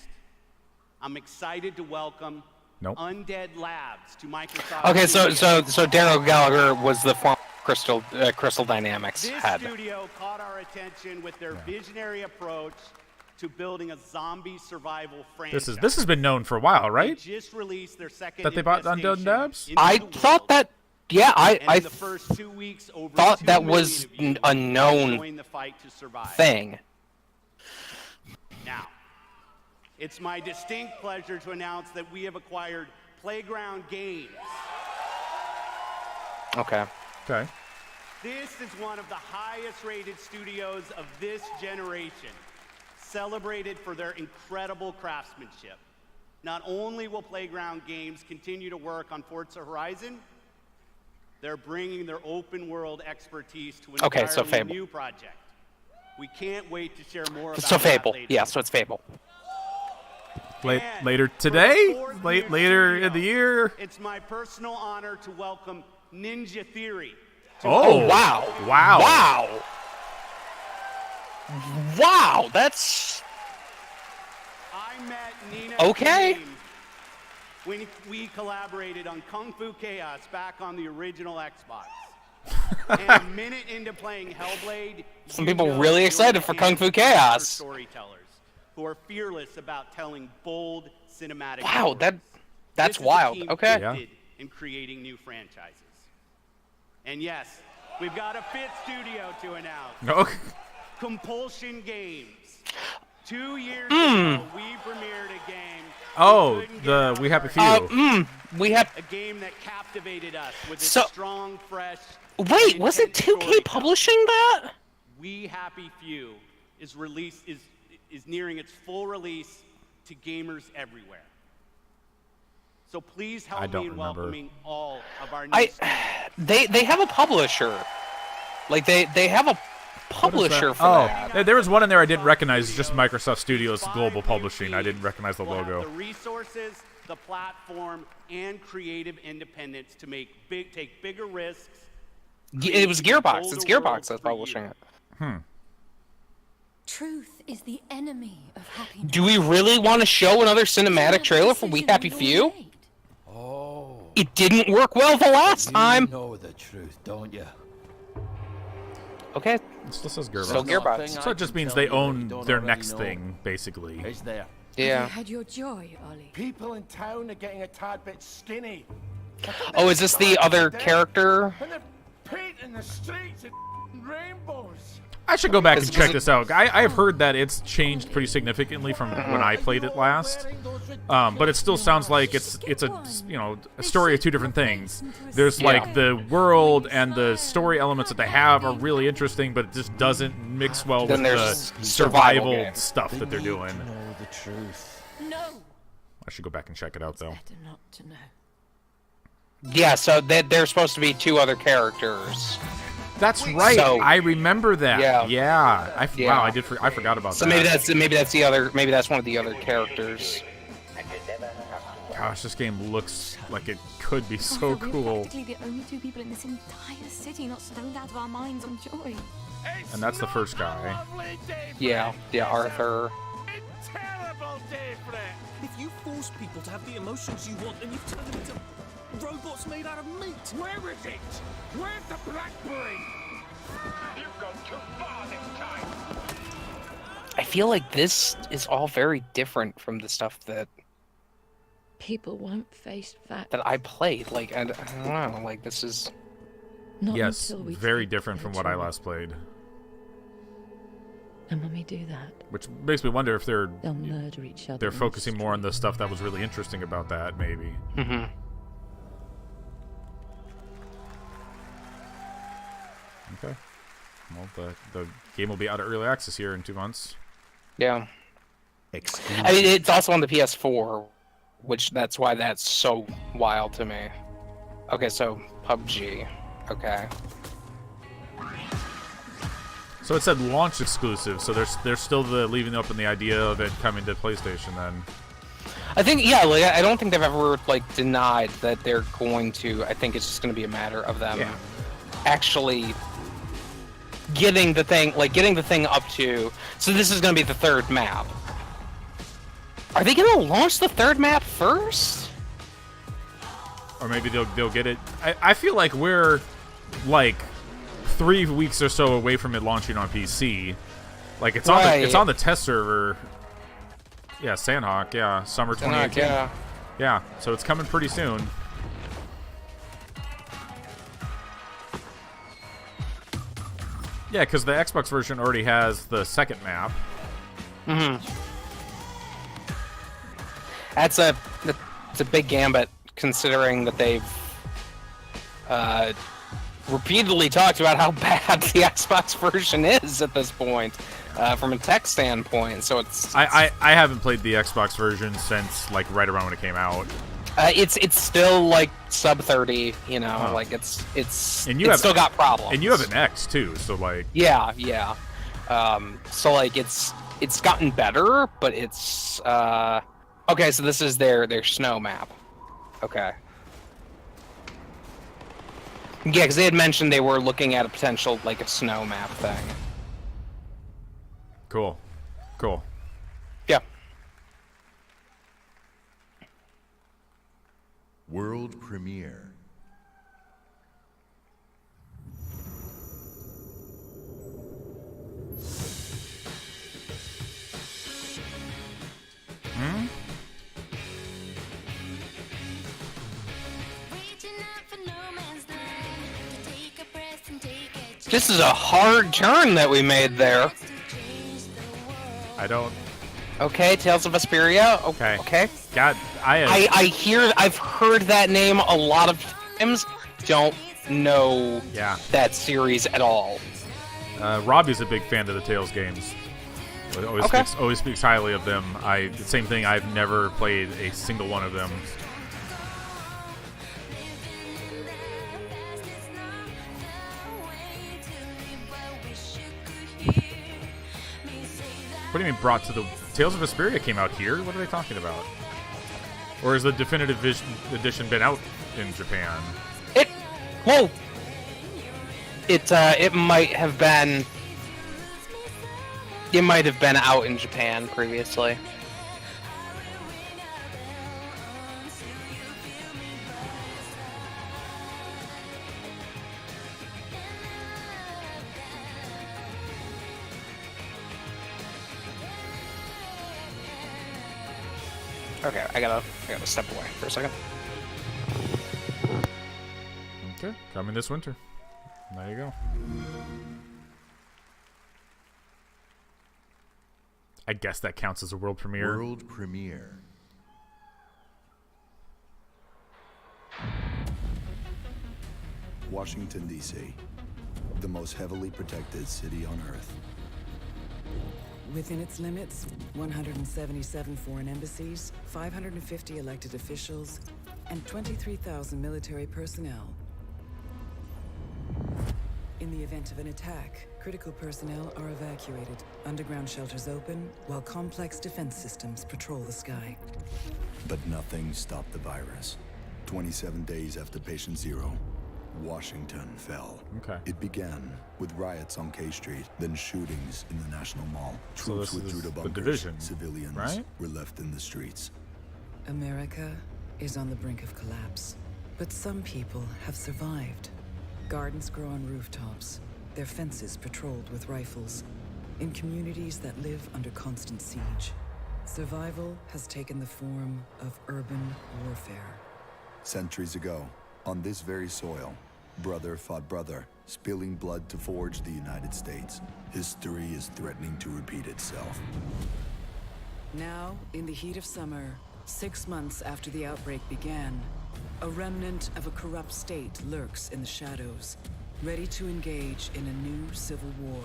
I'm excited to welcome Nope. Undead Labs to Microsoft. Okay, so Studios. Daryl Gallagher was the former Crystal Dynamics This head. studio caught our attention with their visionary approach to building a zombie survival franchise. This has been known for a while, right? They just released their second That they bought Undead infestation Labs? into I the thought world. that. Yeah, And I in the first 2 weeks, over thought 2 that million was of you a known joined the fight to survive. thing. Now, it's my distinct pleasure to announce that we have acquired Playground Games. Okay. Okay. This is one of the highest rated studios of this generation, celebrated for their incredible craftsmanship. Not only will Playground Games continue to work on Forza Horizon, they're bringing their open world expertise to an Okay, so entirely Fable. new project. We can't wait to share more about So that Fable. later. Yeah, so it's Fable. Later today? Later in the year? It's my personal honor to welcome Ninja Theory. Oh, wow. Wow. Wow. Wow, that's I met Nina Okay. James when we collaborated on Kung Fu Chaos back on the original Xbox. And a minute into playing Hellblade, Some you people know really you're excited in for the Kung Fu hands of Chaos. storytellers who are fearless about telling bold cinematic wow. stories. That's This is a wild. team Okay. gifted in creating new franchises. And yes, we've got a fifth studio to announce. Okay. Compulsion Games. 2 years ago, we premiered a game. Oh, the We Happy Few. We have. A game that captivated us with its So- strong, fresh. Wait, and wasn't intense 2K storytelling. publishing that? We Happy Few is nearing its full release to gamers everywhere. So please I help don't me in remember. welcoming all of our new They have a publisher. Like they have a publisher for Oh, that. there was one in there I didn't recognize. It's just Microsoft Studios Global Publishing. I didn't recognize the will have logo. the resources, the platform, and creative independence to take bigger risks. It was Gearbox. It's Build a world Gearbox that's for you. publishing it. Truth is the enemy of happiness. Do we really want to show another cinematic trailer for We Happy Few? Oh. It didn't work well the last time. You know the truth, don't you? Okay. It still says Gearbox. So Gearbox. So it just means they own their next thing, basically. It's there. Yeah. Have you had your joy, Ollie? People in town are getting a tad bit skinny. Oh, is this the other character? And they're painting the streets in rainbows. I should go back and check this out. I've heard that it's changed pretty significantly from when I played it last, but it still sounds like it's a a story of two different things. There's like the world and the story elements that they have are really interesting, but it just doesn't mix well with the survival stuff that they're doing. Know the truth. No. I should go back and check it out though. Better not to know. Yeah, so there's supposed to be two other characters. That's right. So, I remember that. Yeah. Wow, I forgot about so that. So maybe that's one of the other characters. Gosh, this game looks like it could be so cool. We're practically the only two people in this entire city not stoned out of our minds on joy. And that's the first guy. Yeah, Arthur. Terrible day, Fred. If you force people to have the emotions you want, then you turn them into robots made out of meat. Where is it? Where's the blackberry? You've gone too far this time. I feel like this is all very different from the stuff that People won't face facts. I played. Like I don't know. Like this is. Not yes, until we very take different from what I last played. And when we do that, Which makes me wonder if they'll murder each other. they're focusing more on the stuff that was really interesting about that, maybe. Mm-hmm. Okay. Well, the game will be out of early access here in 2 months. Yeah. I mean, it's also on the PS4, which that's why that's so wild to me. Okay, so PUBG. Okay. So it said launch exclusive, so they're still leaving up in the idea of it coming to PlayStation then. I think, yeah, like, I don't think they've ever, like, denied that they're going to. I think it's just going to be a matter of them actually getting the thing up to. So this is going to be the third map. Are they going to launch the third map first? Or maybe they'll get it. I feel like we're, like, 3 weeks or so away from it launching on PC. Like, it's on the test server. Yeah, Sandhawk, yeah. Summer 2018. Yeah, so it's coming pretty soon. Yeah, because the Xbox version already has the second map. Mm-hmm. That's a big gambit, considering that they've repeatedly talked about how bad the Xbox version is at this point, from a tech standpoint. So it's I haven't played the Xbox version since like right around when it came out. It's still like sub 30, you know, like it's still got problems. And you have an X too, so like yeah. So like it's gotten better, but it's okay. So this is their snow map. Okay. Yeah, because they had mentioned they were looking at a potential, like, a snow map thing. Cool. Yeah. World premiere. This is a hard turn that we made there. I don't. Okay, Tales of Vesperia. Okay. God, I've heard that name a lot of times. Don't know that series at all. Robbie's a big fan of the Tales games. Always speaks highly of them. The same thing. I've never played a single one of them. What do you mean brought to the... Tales of Vesperia came out here? What are they talking about? Or has the definitive edition been out in Japan? It might have been... It might have been out in Japan previously. Okay, I gotta step away for a second. Okay, coming this winter. There you go. I guess that counts as a world premiere. World premiere. Washington, D.C., the most heavily protected city on Earth. Within its limits, 177 foreign embassies, 550 elected officials, and 23,000 military personnel. In the event of an attack, critical personnel are evacuated, underground shelters open, while complex defense systems patrol the sky. But nothing stopped the virus. 27 days after patient zero, Washington fell. Okay. It began with riots on K Street, then shootings in the National Mall. So Troops this withdrew is to the bunkers. Division, Civilians right? were left in the streets. America is on the brink of collapse, but some people have survived. Gardens grow on rooftops, their fences patrolled with rifles, in communities that live under constant siege. Survival has taken the form of urban warfare. Centuries ago, on this very soil, brother fought brother, spilling blood to forge the United States. History is threatening to repeat itself. Now, in the heat of summer, 6 months after the outbreak began, a remnant of a corrupt state lurks in the shadows, ready to engage in a new civil war.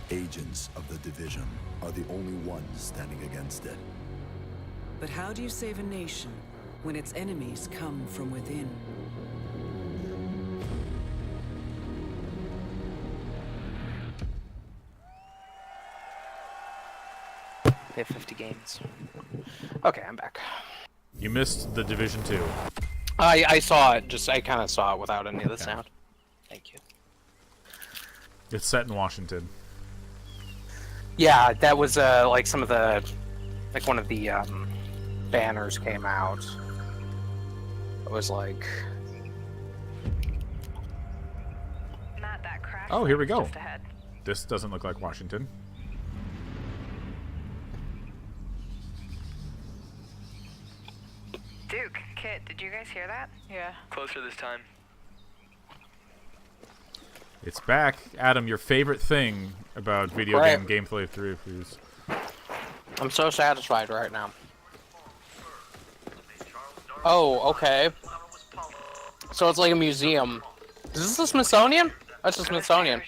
Agents of the Division are the only ones standing against it. But how do you save a nation when its enemies come from within? They have 50 games. Okay, I'm back. You missed the Division 2. I saw it. Just I kind of saw it without any of the sound. Thank you. It's set in Washington. Yeah, that was like some of the, like one of the banners came out. It was like. Matt, that crash. Oh, here we go. Just ahead. This doesn't look like Washington. Duke, Kit, did you guys hear that? Yeah. Closer this time. It's back. Adam, your favorite thing about video Right. game gameplay through reviews. I'm so satisfied right now. Oh, okay. So it's like a museum. Is this the Smithsonian? That's the Smithsonian.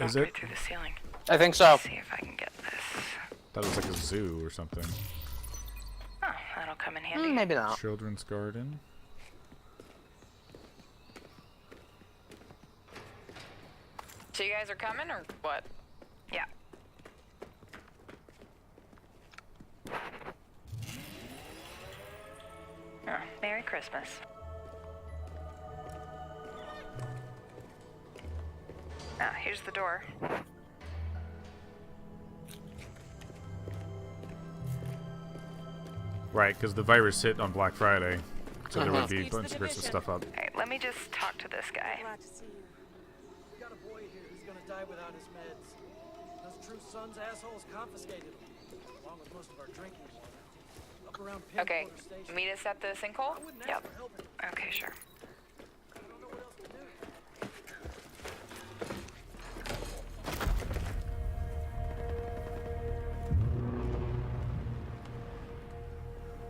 Is it? Through the ceiling. I think so. See if I can get this. That was like a zoo or something. Oh, that'll come in handy. Maybe not. Children's garden. So you guys are coming or what? Yeah. Oh, Merry Christmas. Ah, here's the door. Right, because the virus hit on Black Friday, so there would be a Speeds the bunch of Christmas division. stuff up. Alright, let me just talk to this guy. Glad to see you. We got a boy here who's gonna die without his meds. Those True Sons assholes confiscated him, along with most of our drinking water. Up around Okay, Pinwater Station. meet us at the sinkhole? Yep. Okay, sure.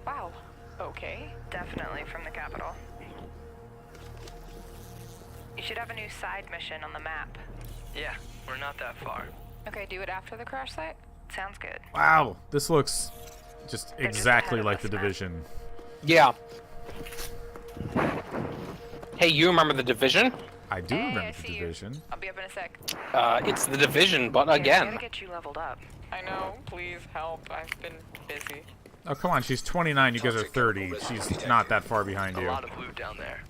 Wow. Okay. Definitely from the capital. You should have a new side mission on the map. Yeah, we're not that far. Okay, do it after the crash site? Sounds good. Wow, this looks just just exactly ahead of like us, the Matt. Division. Yeah. Hey, you remember the Division? I do Hey, I remember the see you. Division. I'll be up in a sec. It's the Division, but I again. gotta get you leveled up. I know. Please help. I've been busy. Oh, come on, she's 29, you guys are 30. She's not that far behind A you. lot of loot down there.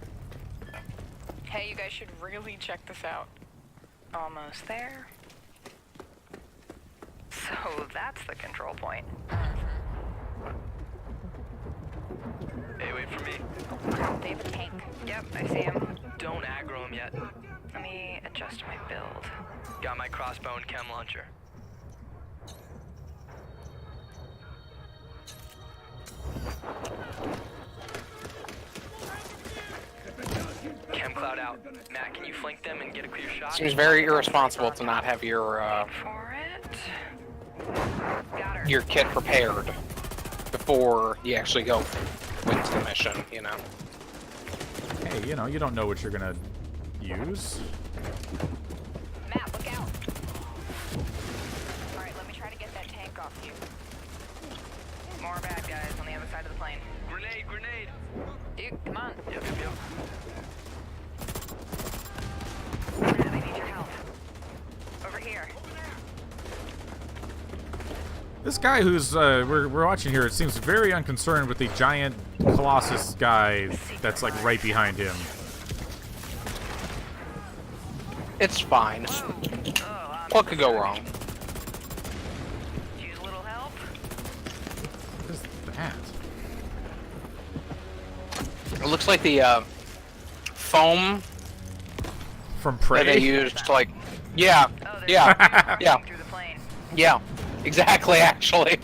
Hey, you guys should really check this out. Almost there. So that's the control point. Hey, wait for me. David Tank. Yep, I see him. Don't aggro him yet. Let me adjust my build. Got my crossbow and chem launcher. Cloud out. Matt, can you flank them and get a clear shot? Seems very irresponsible to not have your kit prepared before you actually go into the mission, you know. Hey, you know, you don't know what you're gonna use. Matt, look out. Alright, let me try to get that tank off you. More bad guys on the other side of the plane. Grenade, grenade! Dude, come on. Yep. Matt, I need your help. Over here. This guy who's we're watching here, it seems very unconcerned with the giant Colossus guy that's like right behind him. It's fine. What could go wrong? Use a little help. What is that? It looks like the foam from Prey that they used to, like, yeah, yeah. Yeah, exactly, actually.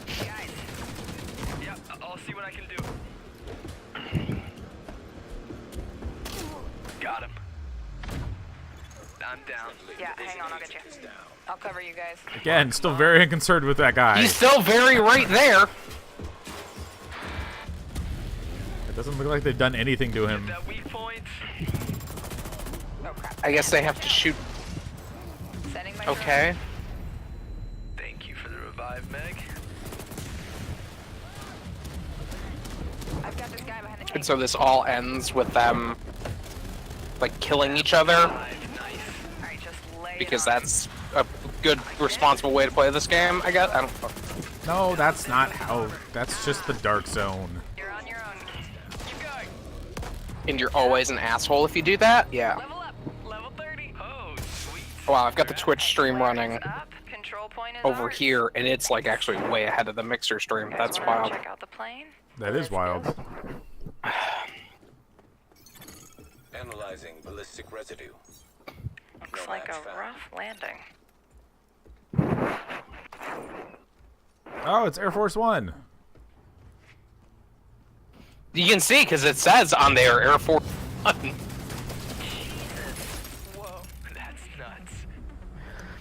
Yeah, I'll see what I can do. Got him. I'm down. Yeah, hang on, I'll get you. I'll cover you guys. Again, still very unconcerned with that guy. He's still very right there. It doesn't look like they've done anything to him. I guess they have to shoot. Okay. Thank you for the revive, Meg. I've got this guy behind the tank. And so this all ends with them, like, killing each other. Because that's a good, responsible way to play this game, I guess. I don't know. No, that's not how. That's just the Dark Zone. You're on your own. Keep going. And you're always an asshole if you do that? Yeah. Level up. Level 30. Oh, sweet. Wow, I've got the Twitch stream running Control point is over ours. here, and it's, like, actually way ahead of the Mixer stream. That's wild. Check out the plane. That is wild. Analyzing ballistic residue. Looks like a rough landing. Oh, it's Air Force One. You can see, because it says on there Air Force One. Whoa, that's nuts.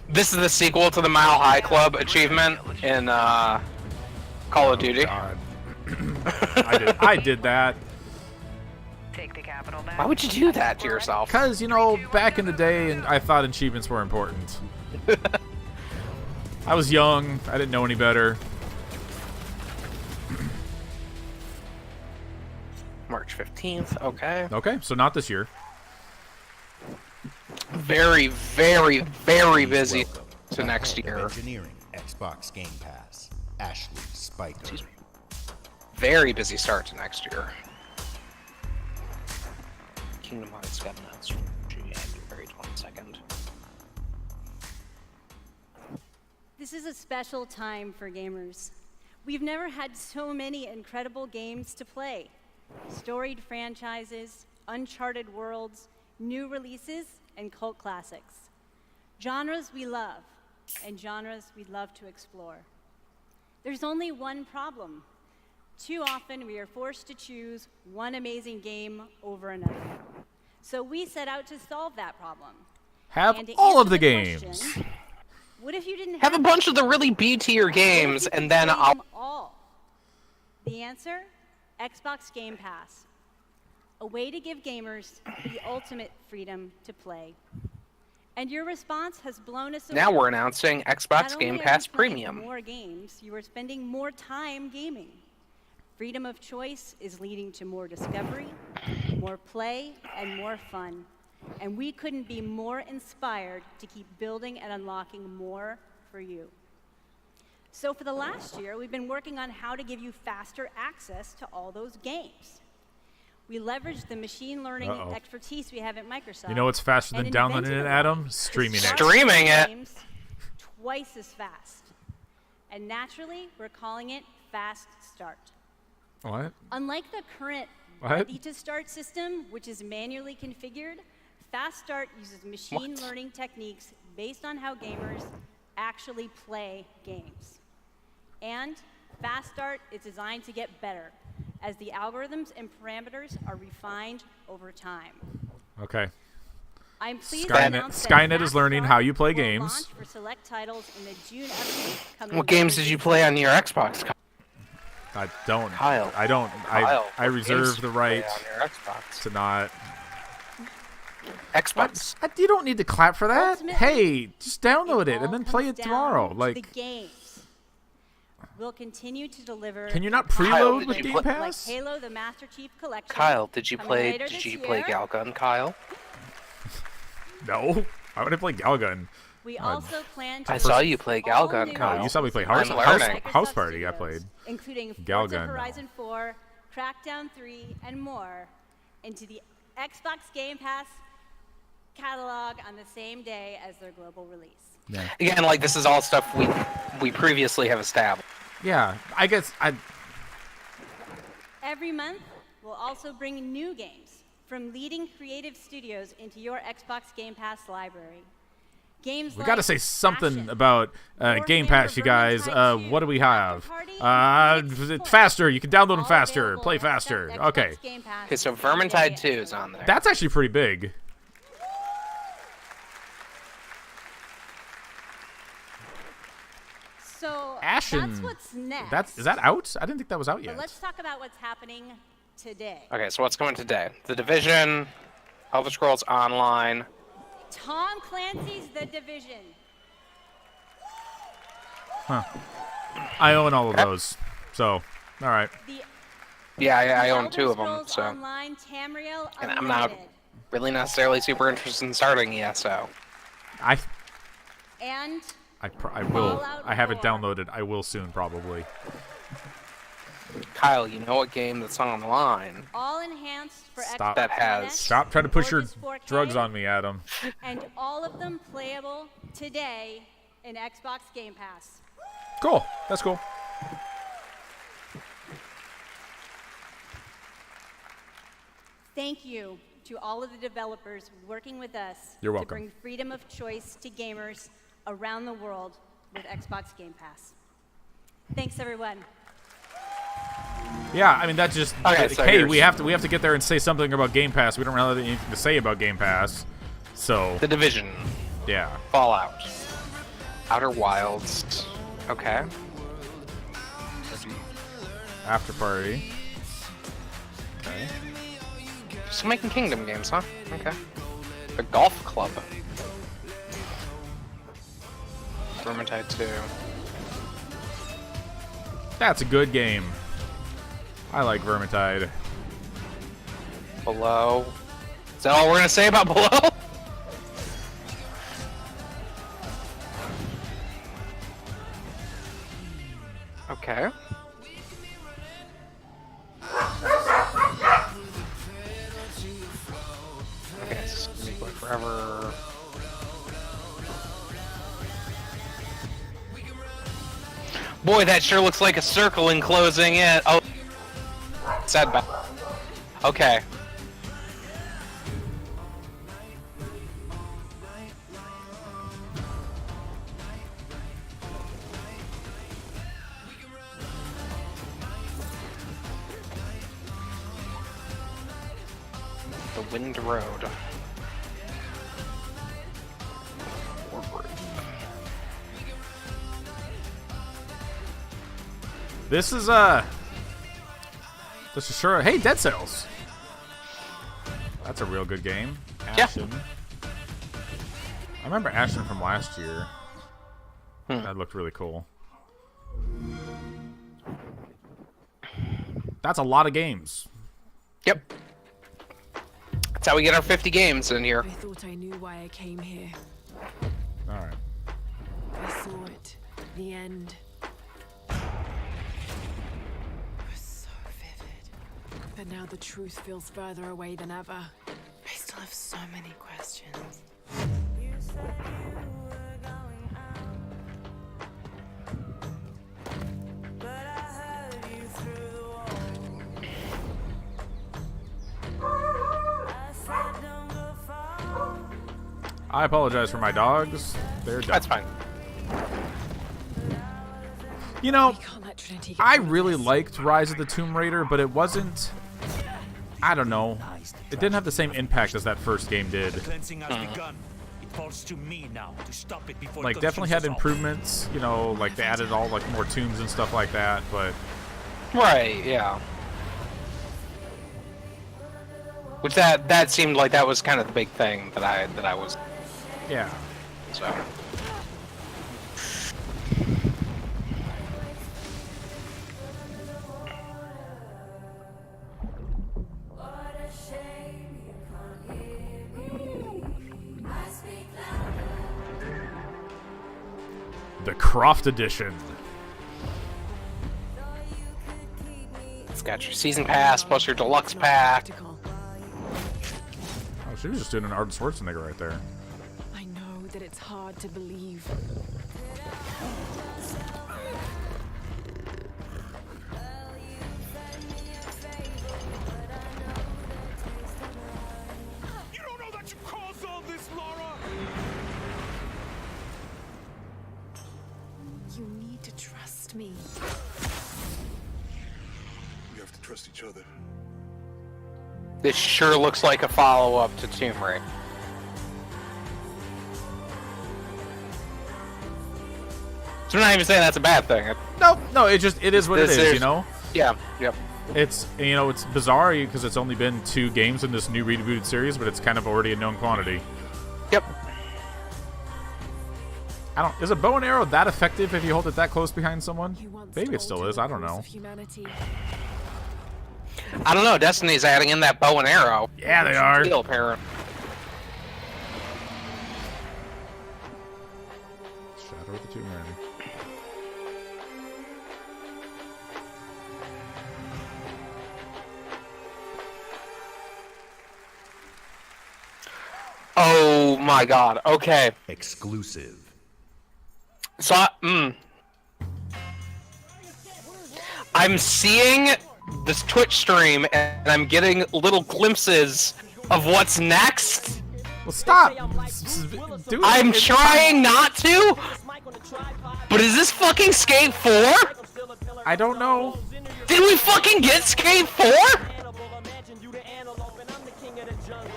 This is the sequel to the Mile High Club achievement in Call of Duty. I did that. Take the capital back. Why would you do that to yourself? Because, you know, back in the day, and I thought achievements were important. I was young. I didn't know any better. March 15th, okay. Okay, so not this year. Very, very, very busy to next year. Engineering, Xbox Game Pass, Ashley Spiker. Very busy start to next year. Kingdom Hearts got announced January 22nd. This is a special time for gamers. We've never had so many incredible games to play. Storied franchises, uncharted worlds, new releases, and cult classics. Genres we love, and genres we'd love to explore. There's only one problem. Too often we are forced to choose one amazing game over another. So we set out to solve that problem. Have And to all of answer the question, games. what if you didn't Have a bunch of the really B-tier games, and then I'll... them all? The answer? Xbox Game Pass. A way to give gamers the ultimate freedom to play. And your response has blown us away. Now we're announcing Xbox Not Game only are Pass you playing Premium. more games, you are spending more time gaming. Freedom of choice is leading to more discovery, more play, and more fun. And we couldn't be more inspired to keep building and unlocking more for you. So for the last year, we've been working on how to give you faster access to all those games. We leveraged the machine learning expertise we have at Microsoft. You know what's faster than and downloading invented it, a way Adam? to Streaming it. start Streaming it. games twice as fast. And naturally, we're calling it Fast Start. What? Unlike the current What? Ready to Start system, which is manually configured, Fast Start uses machine learning techniques based on how gamers actually play games. And Fast Start is designed to get better as the algorithms and parameters are refined over time. Okay. I'm pleased to Skynet, announce that Skynet is Fast learning Start how you play will games. launch for select titles in the June update coming What games did you play on your Xbox? I don't. Kyle. I don't. Kyle, I what games reserve did the you play right on your Xbox? to not. Xbox. You don't need to clap for that. Ultimately, Hey, just download it and all then play comes it down tomorrow. to Like, the games. We'll continue to deliver. can you not Kyle, preload did with you Game play- Pass? Like Halo: The Master Chief Collection. Kyle, did you coming play? later Did this you play year. Galgun, Kyle? No. Why would I play Galgun? We also plan to I saw you release play all Galgun, new Kyle. Oh, you saw me play I'm House learning. Party. I played. including Forza Galgun, no. Horizon 4, Crackdown 3, and more, into the Xbox Game Pass catalog on the same day as their global release. Yeah. Again, like this is all stuff we previously have established. Yeah, I guess I. Every month, we'll also bring new games from leading creative studios into your Xbox Game Pass library. Games We like got to say something Ashen, about Game Pass, you guys. What do we have? It's faster. You can download them faster. Play faster. Okay. Okay, so Vermintide 2 is on there. That's actually pretty big. So Ashen. that's what's next. Is that out? I didn't think that was out But yet. let's talk about what's happening today. Okay, so what's coming today? The Division, Elder Scrolls Online. Tom Clancy's The Division. Huh. I own all of those. So, all right. Yeah, I own Elder 2 of them, Scrolls so. Online, Tamriel And I'm not really necessarily super interested in starting yet, so. And I will. I have it downloaded. I will soon, probably. Kyle, you know what game that's online? all enhanced for Stop. Xbox That has. One X, Stop trying to push your Gorgeous 4K, drugs on me, Adam. and all of them playable today in Xbox Game Pass. Cool. That's cool. Thank you to all of the developers working with us You're to welcome. bring freedom of choice to gamers around the world with Xbox Game Pass. Thanks, everyone. Yeah, I mean that just. Okay, so hey, here's- we have to get there and say something about Game Pass. We don't really have anything to say about Game Pass, so. The Division. Yeah. Fallout. Outer Wilds. Okay. After Party. Okay. Just making Kingdom games, huh? Okay. The Golf Club. Vermintide 2. That's a good game. I like Vermintide. Below. Is that all we're gonna say about Below? Okay. Okay, it's gonna be going forever. Boy, that sure looks like a circle enclosing it. Oh, sad back. Okay. The Wind Road. This is sure. Hey, Dead Cells. That's a real good game. Ashen. I remember Ashen from last year. That looked really cool. That's a lot of games. Yep. That's how we get our 50 games in here. I thought I knew why I came here. All right. I saw it. The end. It was so vivid. But now the truth feels further away than ever. I still have so many questions. I apologize for my dogs. They're done. That's fine. You know, I really liked Rise of the Tomb Raider, but it wasn't. I don't know. it didn't have the same impact as that first game did. Cleansing has begun. It falls to me now to stop it before Like it definitely had consumes us all. improvements, you know, like they added all like more tombs and stuff like that, but Right, yeah. Which that seemed like that was kind of the big thing that I was. Yeah. So. the Croft edition. It's got your season pass plus your deluxe pack. Oh, she was just doing an Arnold Schwarzenegger right there. I know that it's hard to believe. You don't know that you caused all this, Laura! You need to trust me. We have to trust each other. This sure looks like a follow-up to Tomb Raider. So I'm not even saying that's a bad thing. No, it is what it is, you know? Yeah, yep. It's, you know, it's bizarre because it's only been 2 games in this new rebooted series, but it's kind of already a known quantity. Yep. Is a bow and arrow that effective if you hold it that close behind someone? Maybe it still is, I don't know. I don't know, Destiny's adding in that bow and arrow. Yeah, they are. Steel parent. Shadow of the Tomb Raider. Oh my god, okay. Exclusive. So, I'm seeing this Twitch stream and I'm getting little glimpses of what's next. Well, stop! Dude, I'm trying not to, but is this fucking Skate 4? I don't know. Did we fucking get Skate 4?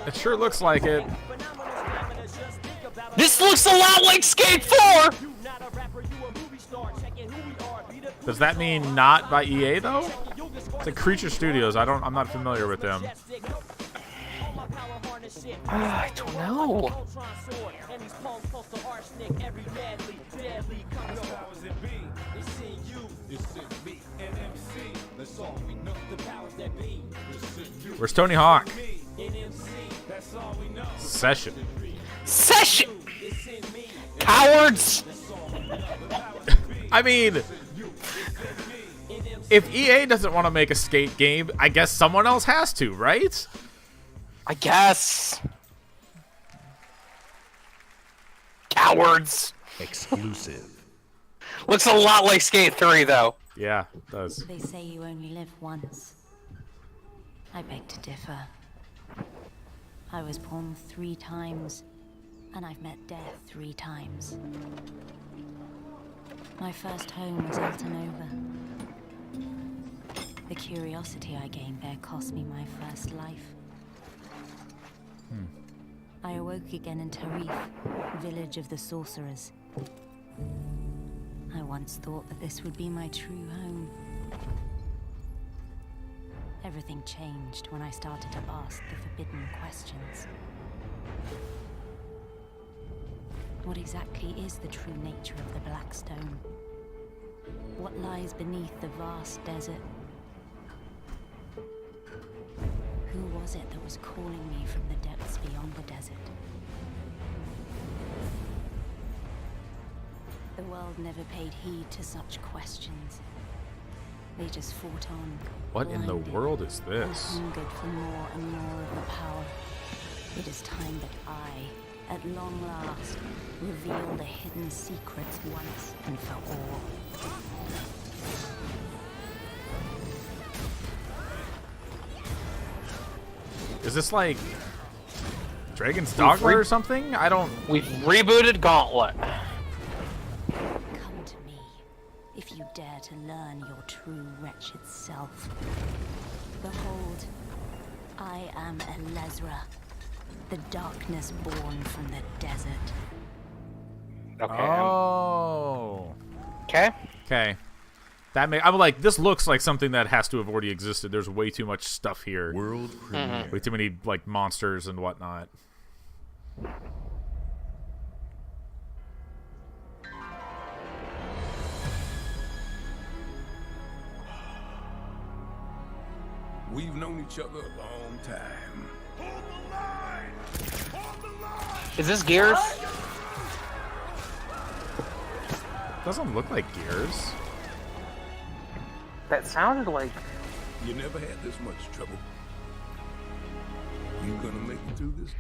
It sure looks like it. This looks a lot like Skate 4! Does that mean not by EA though? It's like Creature Studios. I'm not familiar with them. I don't know. Where's Tony Hawk? Session. Session! Cowards! I mean, if EA doesn't want to make a skate game, I guess someone else has to, right? I guess. Cowards. Exclusive. Looks a lot like Skate 3, though. Yeah, it does. They say you only live once. I beg to differ. I was born 3 times, and I've met death 3 times. My first home was Altanova. The curiosity I gained there cost me my first life. I awoke again in Tarif, village of the sorcerers. I once thought that this would be my true home. Everything changed when I started to ask the forbidden questions. What exactly is the true nature of the Blackstone? What lies beneath the vast desert? Who was it that was calling me from the depths beyond the desert? The world never paid heed to such questions. They just fought on. What in the blinded, world is and this? hungered for more and more of the power. It is time that I, at long last, reveal the hidden secrets once and for all. Is this like Dragon's Dogma or something? I don't. We've rebooted Gauntlet. Come to me, if you dare to learn your true wretched self. Behold, I am Elezra, the darkness born from the desert. Okay. Oh. Okay. Okay. I'm like, this looks like something that has to have already existed. There's way too much stuff here. World premiere. Way too many like monsters and whatnot. We've known each other a long time. Hold the line! Hold the line! Is this Gears? Doesn't look like Gears. That sounded like. You never had this much trouble. You gonna make it through this?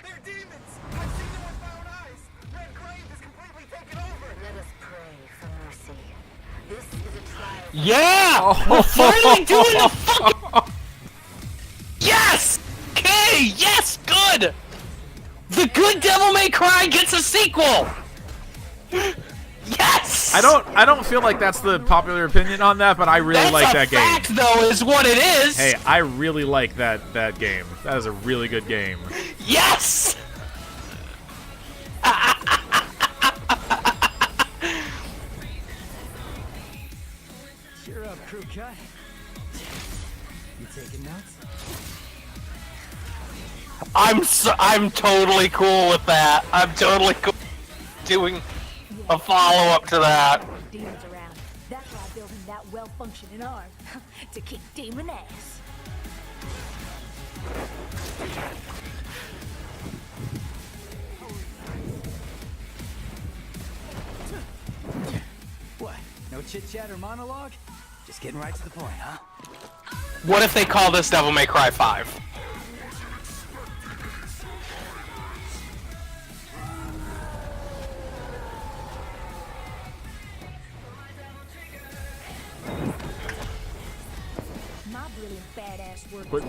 They're demons! I've seen them with my own eyes! Red Grave is completely taken over! Let us pray for mercy. This is a trial. Yeah! We're finally doing the fucking. Yes! Okay! Yes! Good! The good Devil May Cry gets a sequel! Yes! I don't feel like that's the popular opinion on that, but I really like that game. That's a fact, though, is what it is! Hey, I really like that game. That is a really good game. Yes! Cheer up, crew cut. You taking notes? I'm totally cool with that. I'm totally cool doing a follow-up to that. Demons around. That's why I built him that well-functioning arm. To kick demon ass. What? No chit-chat or monologue? Just getting right to the point, huh? What if they call this Devil May Cry 5? What?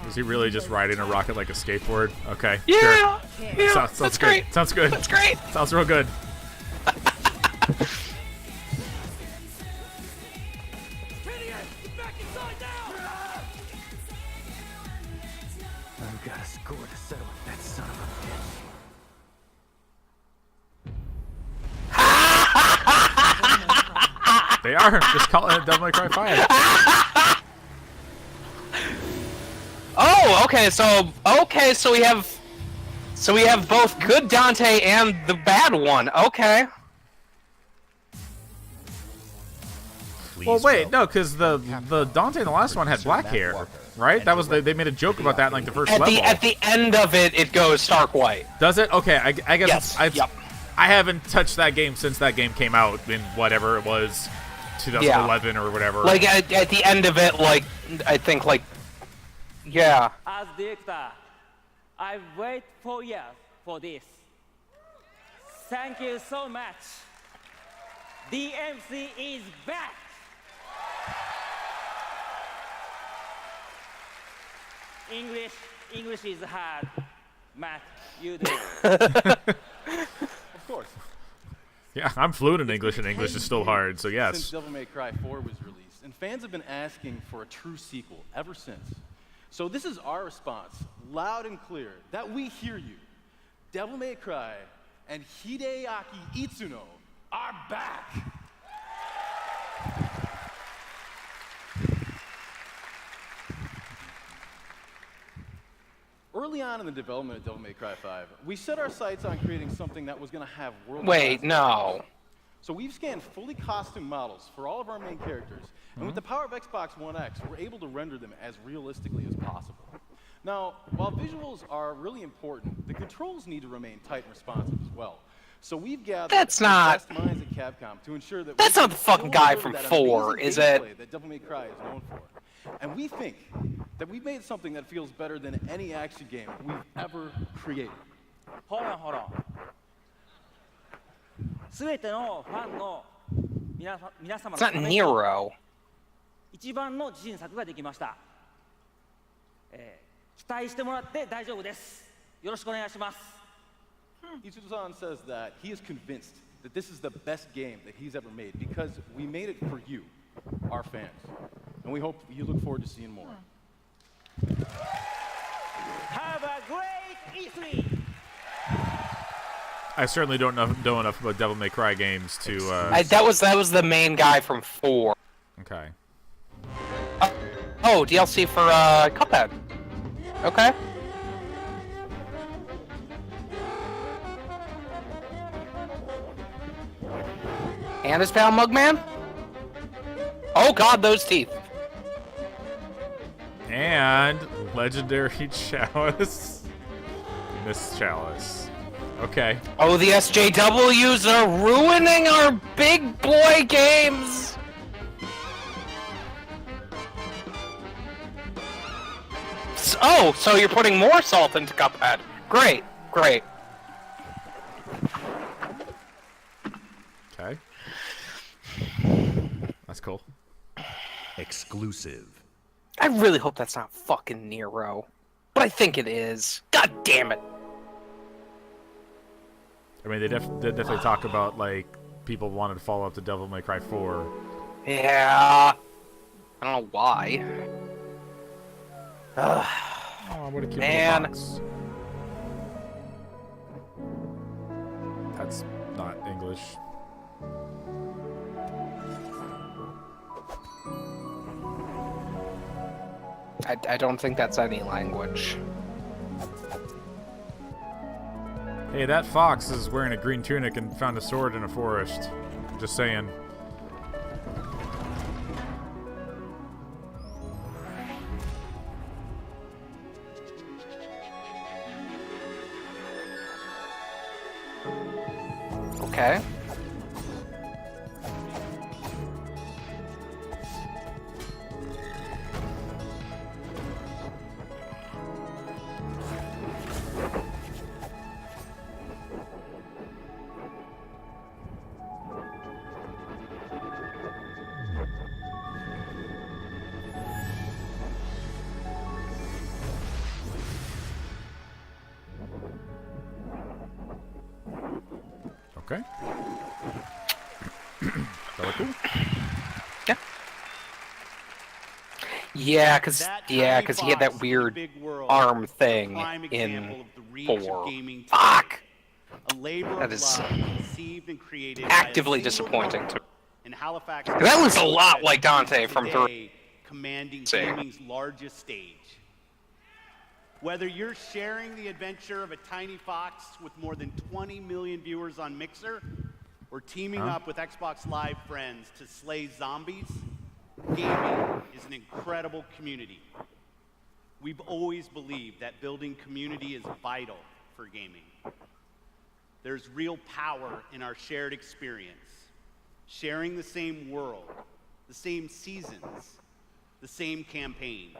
Is he really just riding a rocket like a skateboard? Okay. Yeah! Sure. Yeah, Sounds that's good. great. Sounds good. That's great. Sounds real good. I've got a score to settle with that son of a bitch. They are just calling it Devil May Cry 5. Oh, okay. So we have both good Dante and the bad one. Okay. Well, wait, no, because the Dante in the last one had black hair, right? That was they made a joke about that in like the first level. At the end of it, it goes stark white. Does it? Okay, I guess Yes. Yep. I haven't touched that game since that game came out in whatever it was, 2011 or whatever. Like at the end of it, like I think like, yeah. As director, I wait for years for this. Thank you so much. DMC is back. English is hard. Matt, you do. Of course. Yeah, I'm fluent in English, and English is still hard, so yes. Since Devil May Cry 4 was released, and fans have been asking for a true sequel ever since. So this is our response, loud and clear, that we hear you. Devil May Cry and Hideaki Itsuno are back. Early on in the development of Devil May Cry 5, we set our sights on creating something that was going to have world-class. Wait, no. So we've scanned fully costumed models for all of our main characters, and with the power of Xbox One X, we're able to render them as realistically as possible. Now, while visuals are really important, the controls need to remain tight and responsive as well. So we've gathered That's the not- best minds at Capcom to ensure that That's we not can the fucking still guy deliver from that 4, amazing is it? gameplay that Devil May Cry is known for. And we think that we've made something that feels better than any action game we've ever created. Hold on. すべてのファンの皆様の It's not ために Nero. 一番の自信作ができました。期待してもらって大丈夫です。よろしくお願いします。Itsuno-san says that he is convinced that this is the best game that he's ever made because we made it for you, our fans. and we hope you look forward to seeing more. Have a great E3. I certainly don't know enough about Devil May Cry games to. That was the main guy from 4. Okay. Oh, DLC for Cuphead. Okay. And his pal Mugman? Oh god, those teeth. And legendary Chalice. Miss Chalice. Okay. Oh, the SJWs are ruining our big boy games! Oh, so you're putting more salt into Cuphead. Great, great. Okay. That's cool. Exclusive. I really hope that's not fucking Nero. But I think it is. God damn it. I mean, they definitely talk about, like, people wanted to follow up to Devil May Cry 4. Yeah. I don't know why. Oh, what a cute little box. That's not English. I don't think that's any language. Hey, that fox is wearing a green tunic and found a sword in a forest. Just saying. Okay. Okay. That look cool? Yeah, because he had that weird arm thing in 4. Fuck! That is actively disappointing to me. That looks a lot like Dante from 3. Commanding gaming's largest stage. Whether you're sharing the adventure of a tiny fox with more than 20 million viewers on Mixer, or teaming up with Xbox Live friends to slay zombies, gaming is an incredible community. We've always believed that building community is vital for gaming. There's real power in our shared experience, sharing the same world, the same seasons, the same campaigns.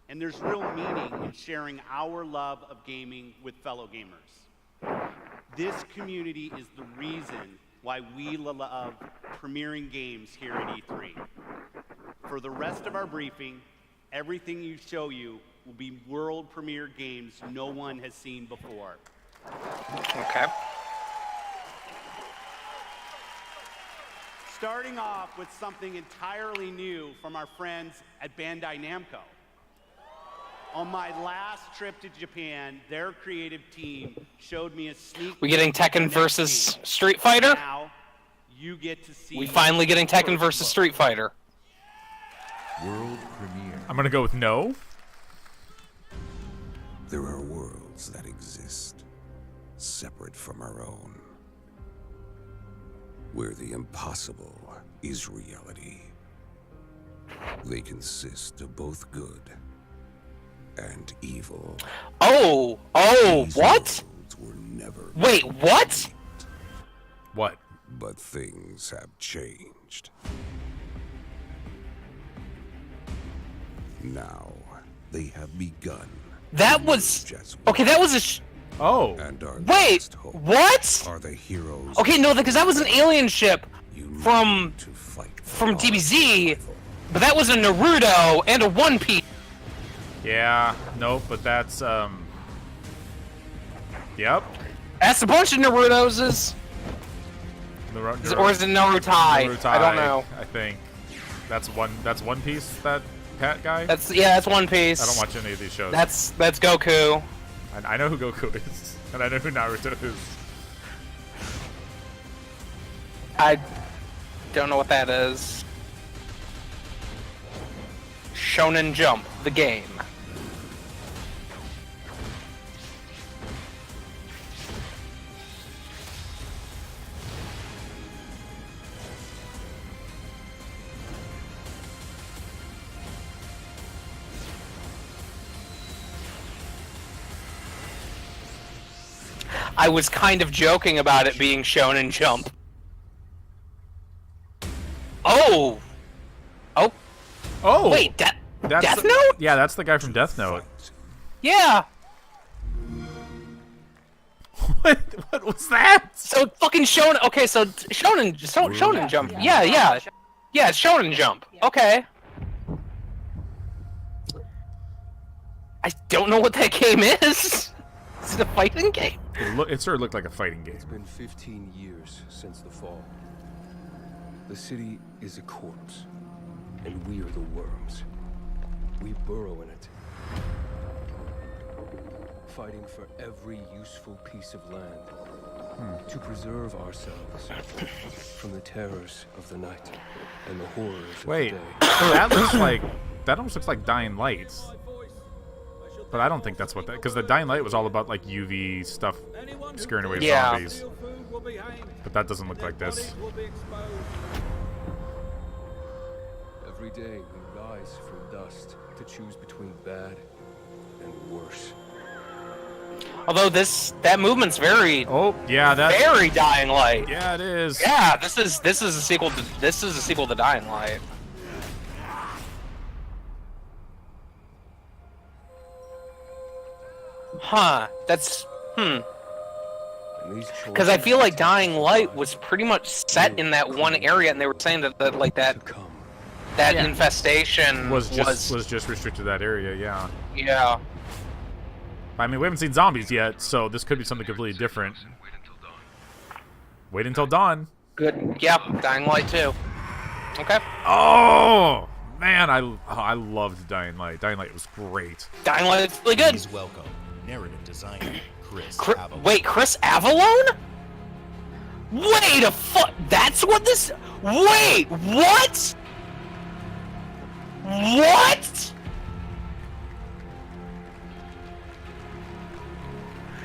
And there's real meaning in sharing our love of gaming with fellow gamers. This community is the reason why we love premiering games here at E3. For the rest of our briefing, everything you show you will be world premiere games no one has seen before. Okay. Starting off with something entirely new from our friends at Bandai Namco. On my last trip to Japan, their creative team showed me a sneak. We getting Tekken versus Street Fighter? Now, you get to see. We finally getting Tekken versus Street Fighter. World premiere. I'm gonna go with no. There are worlds that exist, separate from our own, where the impossible is reality. They consist of both good and evil. Oh, what? Wait, what? What? But things have changed. Now, they have begun. That was... Okay, that was a... Oh. And our wait, what? Are the heroes. Okay, no, because that was an alien ship from DBZ, but that was a Naruto and a One Piece. Yeah, nope, but that's, yep. That's a bunch of Narutos, or is it Narutai? I don't know. I think. That's One Piece. That Pat guy. That's One Piece. I don't watch any of these shows. That's Goku. I know who Goku is, and I know who Naruto is. I don't know what that is. Shonen Jump, the game. I was kind of joking about it being Shonen Jump. Oh! Oh! Oh! Wait, that's Death Note? Yeah, that's the guy from Death Note. Yeah! What was that? So fucking Shonen... Okay, so Shonen Jump. Yeah. Yeah, it's Shonen Jump. Okay. I don't know what that game is. Is it a fighting game? It sort of looked like a fighting game. It's been 15 years since the fall. The city is a corpse, and we are the worms. We burrow in it, fighting for every useful piece of land to preserve ourselves from the terrors of the night and the horrors of Wait, the day. so that almost looks like Dying Light. But I don't think that's what that, because the Dying Light was all about like UV stuff scaring away zombies. But that doesn't look like this. Every day we rise from dust to choose between bad and worse. Although that movement's very very Dying Light. Yeah, it is. Yeah, this is a sequel to Dying Light. Huh. That's because I feel like Dying Light was pretty much set in that one area, and they were saying that that infestation was just restricted to that area. Yeah. Yeah. I mean, we haven't seen zombies yet, so this could be something completely different. Wait until dawn. Good. Yep. Dying Light 2. Okay. Oh man, I loved Dying Light. Dying Light was great. Dying Light's really good. Please welcome narrative designer Chris Avellone. Wait, Chris Avellone? Wait a fuck. That's what this. Wait, what? What?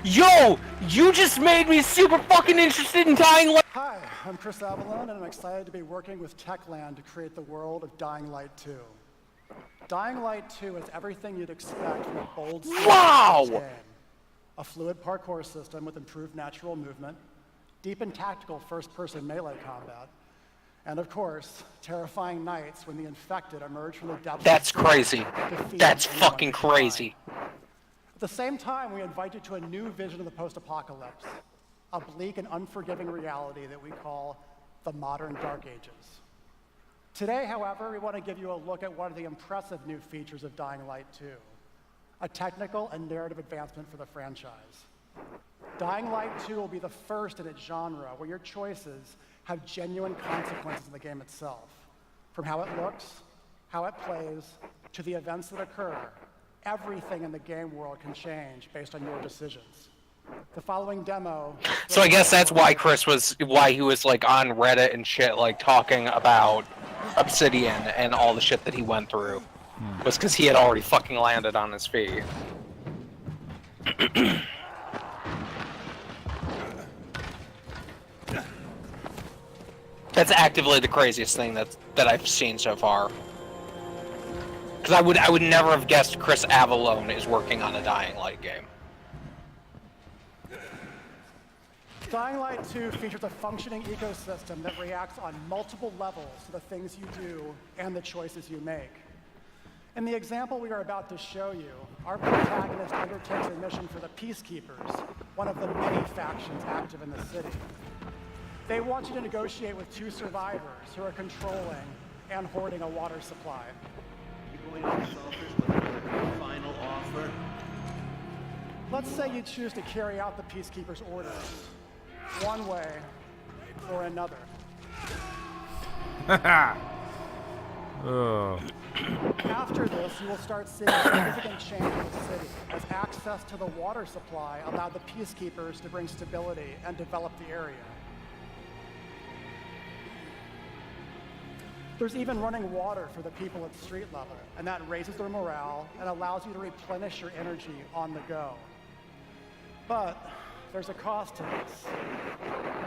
Yo, you just made me super fucking interested in Dying Light. Hi, I'm Chris Avellone, and I'm excited to be working with Techland to create the world of Dying Light 2. Dying Light 2 is everything you'd expect from a bold game. A fluid parkour system with improved natural movement, deep and tactical first-person melee combat, and of course, terrifying nights when the infected emerge from the depths. That's crazy. That's fucking crazy. At the same time, we invite you to a new vision of the post-apocalypse, a bleak and unforgiving reality that we call the modern Dark Ages. Today, however, we want to give you a look at one of the impressive new features of Dying Light 2, a technical and narrative advancement for the franchise. Dying Light 2 will be the first in its genre where your choices have genuine consequences in the game itself. From how it looks, how it plays, to the events that occur, everything in the game world can change based on your decisions. The following demo... So I guess that's why he was like on Reddit and shit, like talking about Obsidian and all the shit that he went through. Was because he had already fucking landed on his feet. That's actively the craziest thing that I've seen so far. Because I would never have guessed Chris Avellone is working on a Dying Light game. Dying Light 2 features a functioning ecosystem that reacts on multiple levels to the things you do and the choices you make. In the example we are about to show you, our protagonist undertakes a mission for the Peacekeepers, one of the many factions active in the city. They want you to negotiate with two survivors who are controlling and hoarding a water supply. You going to Sulphurs with a final offer? Let's say you choose to carry out the Peacekeepers' orders, one way or another. Oh. After this, you will start seeing a significant change in the city as access to the water supply allowed the peacekeepers to bring stability and develop the area. There's even running water for the people at street level, and that raises their morale and allows you to replenish your energy on the go. But there's a cost to this.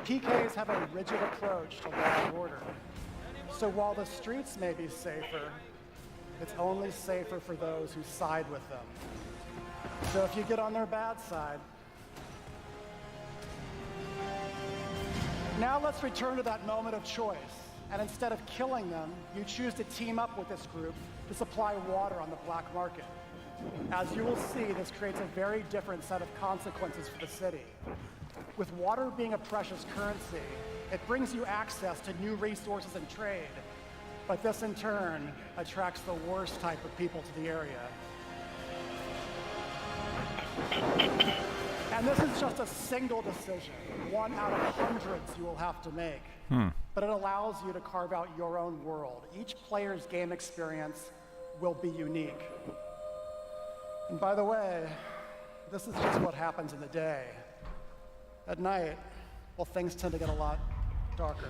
PKs have a rigid approach to law and order. So while the streets may be safer, it's only safer for those who side with them. So if you get on their bad side. Now let's return to that moment of choice. And instead of killing them, you choose to team up with this group to supply water on the black market. As you will see, this creates a very different set of consequences for the city. With water being a precious currency, it brings you access to new resources and trade, but this in turn attracts the worst type of people to the area. And this is just a single decision, one out of hundreds you will have to make. But it allows you to carve out your own world. Each player's game experience will be unique. And by the way, this is just what happens in the day. At night, well, things tend to get a lot darker.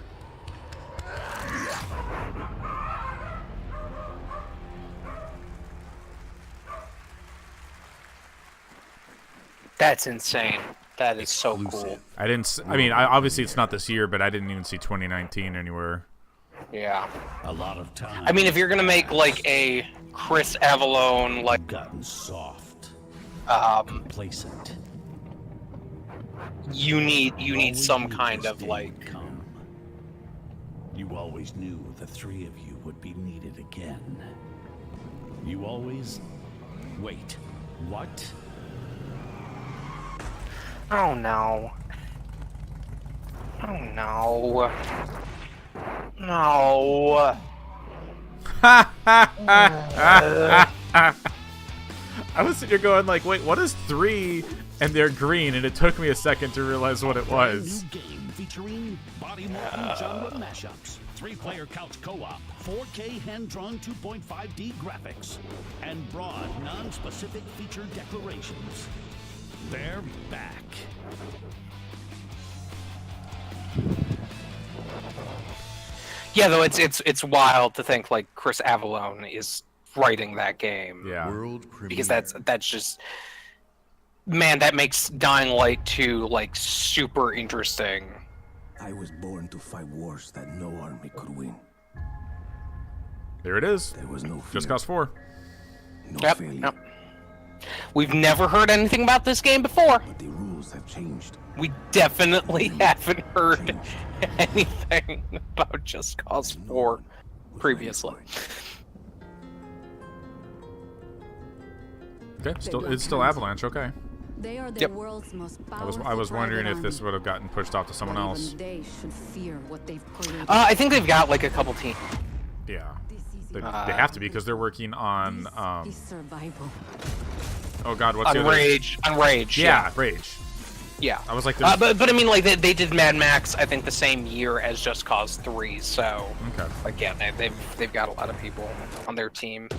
That's insane. That is so cool. I mean, obviously it's not this year, but I didn't even see 2019 anywhere. Yeah. A lot of time. I mean, if you're gonna make like a Chris Avallone, like gotten soft, complacent, you need some kind of like. You always knew the three of you would be needed again. You always. Wait. What? Oh no. Oh no. No. I was sitting here going like, wait, what is 3? And they're green, and it took me a second to realize what it was. New game featuring body morphing genre mashups, 3-player couch co-op, 4K hand-drawn 2.5D graphics, and broad, non-specific feature declarations. They're back. Yeah, though it's wild to think like Chris Avallone is writing that game. Yeah. World premiere. Because that's just, man, that makes Dying Light 2 like super interesting. I was born to fight wars that no army could win. There it is. There was no fear. Just Cause 4. No Yep. failure. Yep. We've never heard anything about this game before. But the rules have changed. We definitely haven't heard anything about Just Cause 4 previously. Okay, it's still Avalanche. Okay. They are the Yep. world's most I was powerful wondering if private this army. would have gotten pushed off to someone But else. even they should fear what they've created. I think they've got like a couple teams. Yeah. They have to be because they're working on. Is survival. Oh God, what's the On other? Rage. Yeah, Rage. Yeah. I was like, but I mean, like they did Mad Max, I think the same year as Just Cause 3. So, okay. Like, yeah, they've got a lot of people on their team.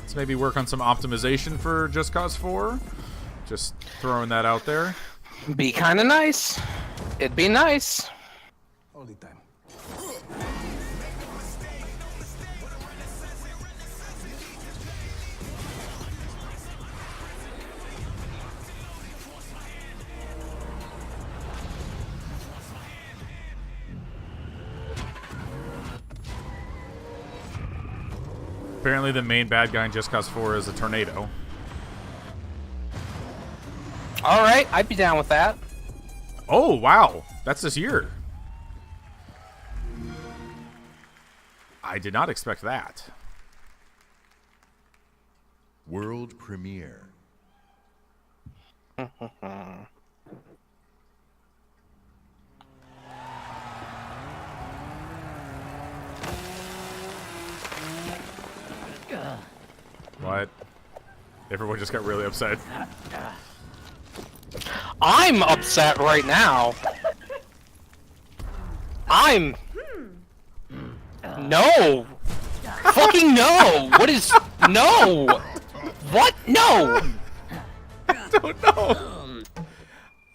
Let's maybe work on some optimization for Just Cause 4. Just throwing that out there. Be kind of nice. It'd be nice. All the time. Apparently, the main bad guy in Just Cause 4 is a tornado. All right, I'd be down with that. Oh wow, that's this year. I did not expect that. World premiere. What? Everyone just got really upset. I'm upset right now. I'm No. Fucking no. What is no? What? No. I don't know.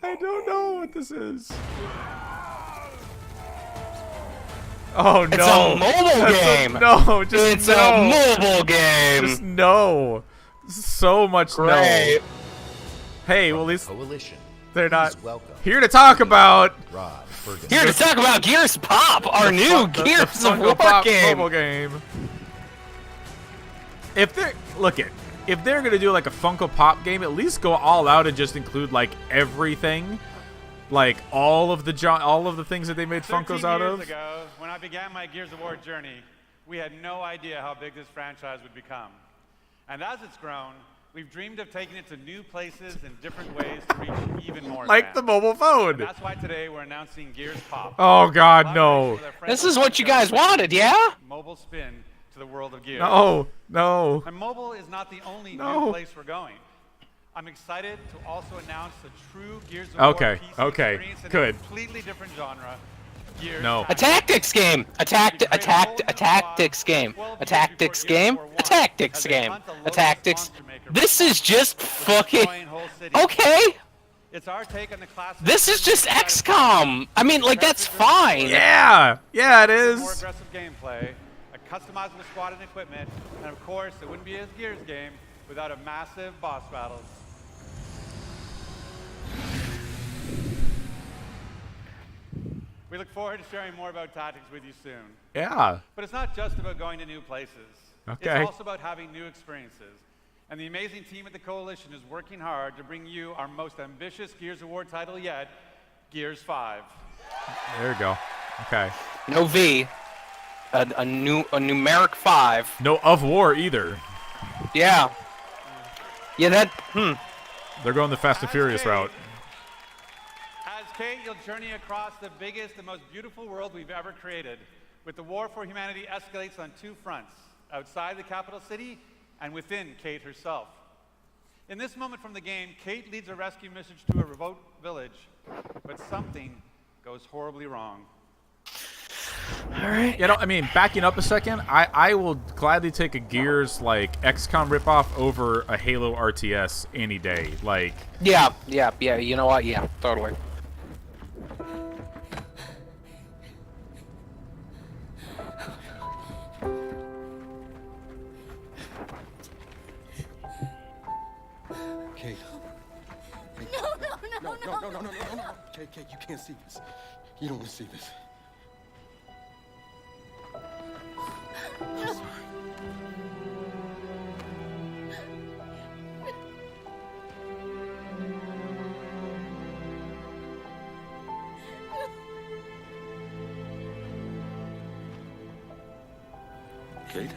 I don't know what this is. Oh no! It's a mobile game. No, just it's no. a mobile game. Just no. So much Great. no. Hey, well, at least Coalition. they're not welcome. here to talk about. Rod Ferguson. Here to talk about Gears Pop, our new Gears of War Pop game. mobile game. If they're gonna do like a Funko Pop game, at least go all out and just include like everything, like all of the things that they made Funkos out of. 13 years ago, when I began my Gears of War journey, we had no idea how big this franchise would become. And as it's grown, we've dreamed of taking it to new places in different ways to reach even more Like fans. the mobile phone. And that's why today we're announcing Gears Pop. Oh God, no! This is what you guys wanted, yeah? Mobile spin to the world of Gears. No, no. And mobile is not the only No. new place we're going. I'm excited to also announce the true Gears of War Okay, PC okay, experience in good. a completely different genre. Gears No. A tactics game. A tactics game. A tactics game. A tactics game. A tactics. This is just fucking okay. It's our take on the classic. This is just XCOM. I mean, like that's fine. Yeah, yeah, it is. More aggressive gameplay, a customizable squad and equipment, and of course, it wouldn't be a Gears game without a massive boss battles. We look forward to sharing more about tactics with you soon. Yeah. But it's not just about going to new places. Okay. It's also about having new experiences. And the amazing team at the Coalition is working hard to bring you our most ambitious Gears of War title yet, Gears 5. There you go. Okay. No V. A numeric 5. No of war either. Yeah. Yeah, that. They're going the Fast and Furious route. As Kate, you'll journey across the biggest and most beautiful world we've ever created, with the war for humanity escalates on two fronts, outside the capital city and within Kate herself. In this moment from the game, Kate leads a rescue mission to a remote village, but something goes horribly wrong. All right. You know, I mean, backing up a second, I will gladly take a Gears like XCOM ripoff over a Halo RTS any day. Like. Yeah. You know what? Yeah, totally. Kate. No. Kate, you can't see this. You don't want to see this. I'm sorry. Kate?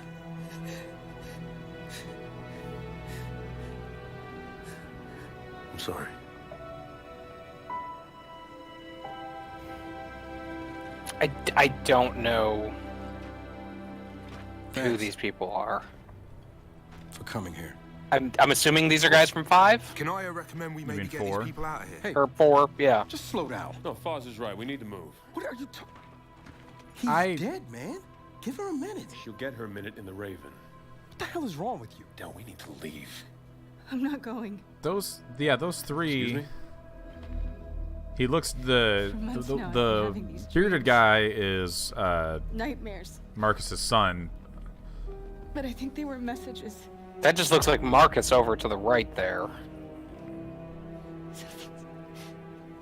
I'm sorry. I don't know who these people are. For coming here. I'm assuming these are guys from 5? Can I recommend we maybe get 4? these people out of here? Hey, Or 4, yeah. just slow down. No, Foz is right. We need to move. What are you talking? He's dead, man. Give her a minute. She'll get her minute in the Raven. What the hell is wrong with you? Now we need to leave. I'm not going. Those 3. Excuse me? He looks For months now, I've been the having these bearded dreams. guy is Nightmares. Marcus's son. But I think they were messages. That just looks like Marcus over to the right there.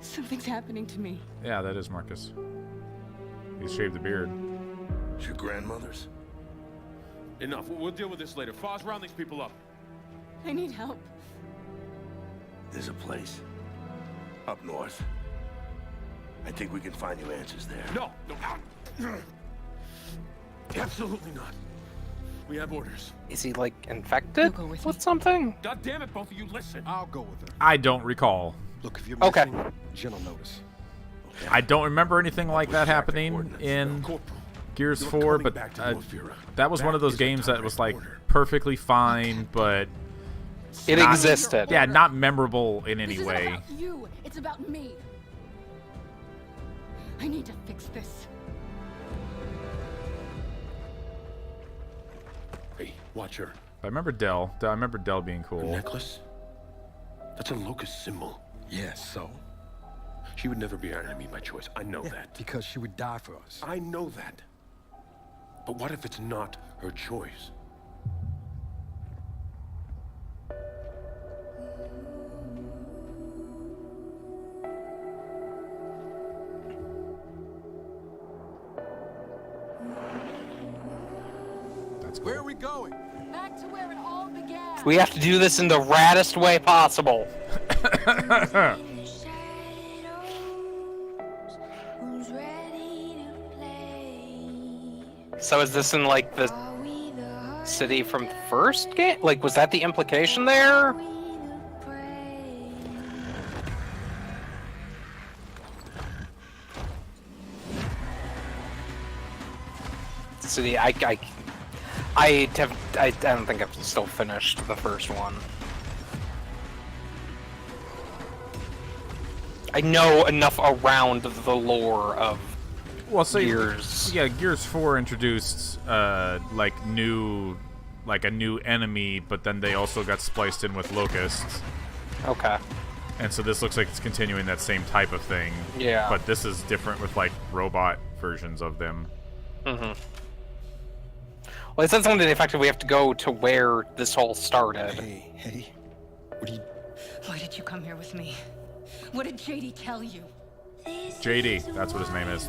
Something's happening to me. Yeah, that is Marcus. He's shaved the beard. It's your grandmother's. Enough. We'll deal with this later. Foz, round these people up. I need help. There's a place up north. I think we can find you answers there. No. Absolutely not. We have orders. Is he like infected with something? God damn it, both of you, listen. I'll go with her. I don't recall. Look, if you're Okay. missing, Jen will notice. I don't remember anything like that happening in Gears 4, but that was one of those games that was like perfectly fine, but It not- existed. Yeah, not memorable in any This way. isn't about you. It's about me. I need to fix this. Hey, watch her. I remember Dell. I remember Dell being cool. Necklace? That's a locust symbol. Yes, so? She would never be our enemy by choice. I know that. Because she would die for us. I know that. But what if it's not her choice? That's cool. Where are we going? Back to where it all began. We have to do this in the raddest way possible. So is this in like the city from the first game? Like, was that the implication there? City, I don't think I've still finished the first one. I know enough around the lore of Gears. Yeah, Gears 4 introduced like a new enemy, but then they also got spliced in with locusts. Okay. And so this looks like it's continuing that same type of thing. Yeah. But this is different with like robot versions of them. Mm-hmm. Well, it said something to the effect of we have to go to where this all started. Hey, what are you... Why did you come here with me? What did JD tell you? JD, that's what his name is.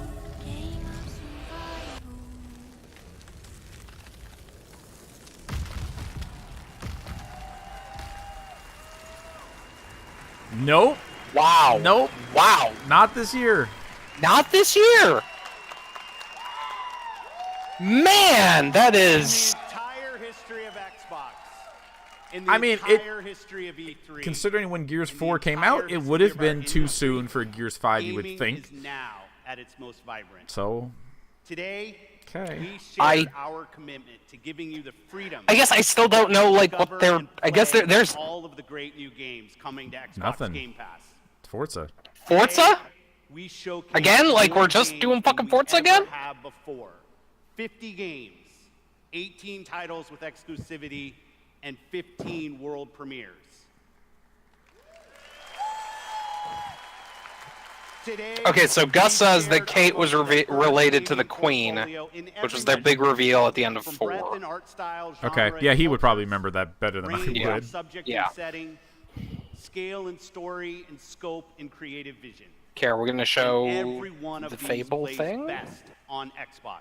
Nope. Wow. Nope. Wow. Not this year. Not this year. Man, that is. In the entire history of Xbox. In I mean, entire history of E3. Considering when Gears 4 came out, it would have been too soon for Gears 5, you would Gaming think. is now at its most vibrant. So. Today, okay. we share our commitment to giving you the freedom. I guess I still don't know like what they're. I guess there's all of the great new games coming to Xbox Nothing. Game Pass. Forza. Forza. We showcase Again, like more we're just games doing fucking than we Forza ever again. have before. 50 games, 18 titles with exclusivity, and 15 world premieres. Today, Okay, so Gus says that Kate was related to the Queen, which was their big reveal at the end of 4. Okay, yeah, he would probably remember that better than I range would. of subject Yeah. and setting, scale and story and scope and creative vision. Okay, we're gonna show Every one of the these Fable plays thing. best on Xbox.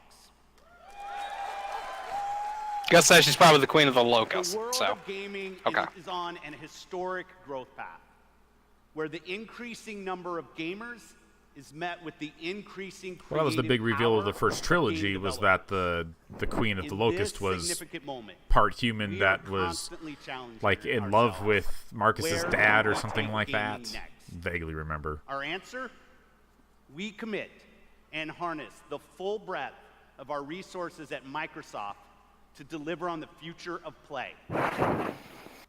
Gus says she's probably the queen of the The locusts. world So, of gaming okay. is on an historic growth path, where the increasing number of gamers is met with the increasing Well, that was the big creative reveal of the power first trilogy, was that the queen of the locust was part human that was like in love with Marcus's dad or something like that. Vaguely remember. Our answer? We commit and harness the full breadth of our resources at Microsoft to deliver on the future of play.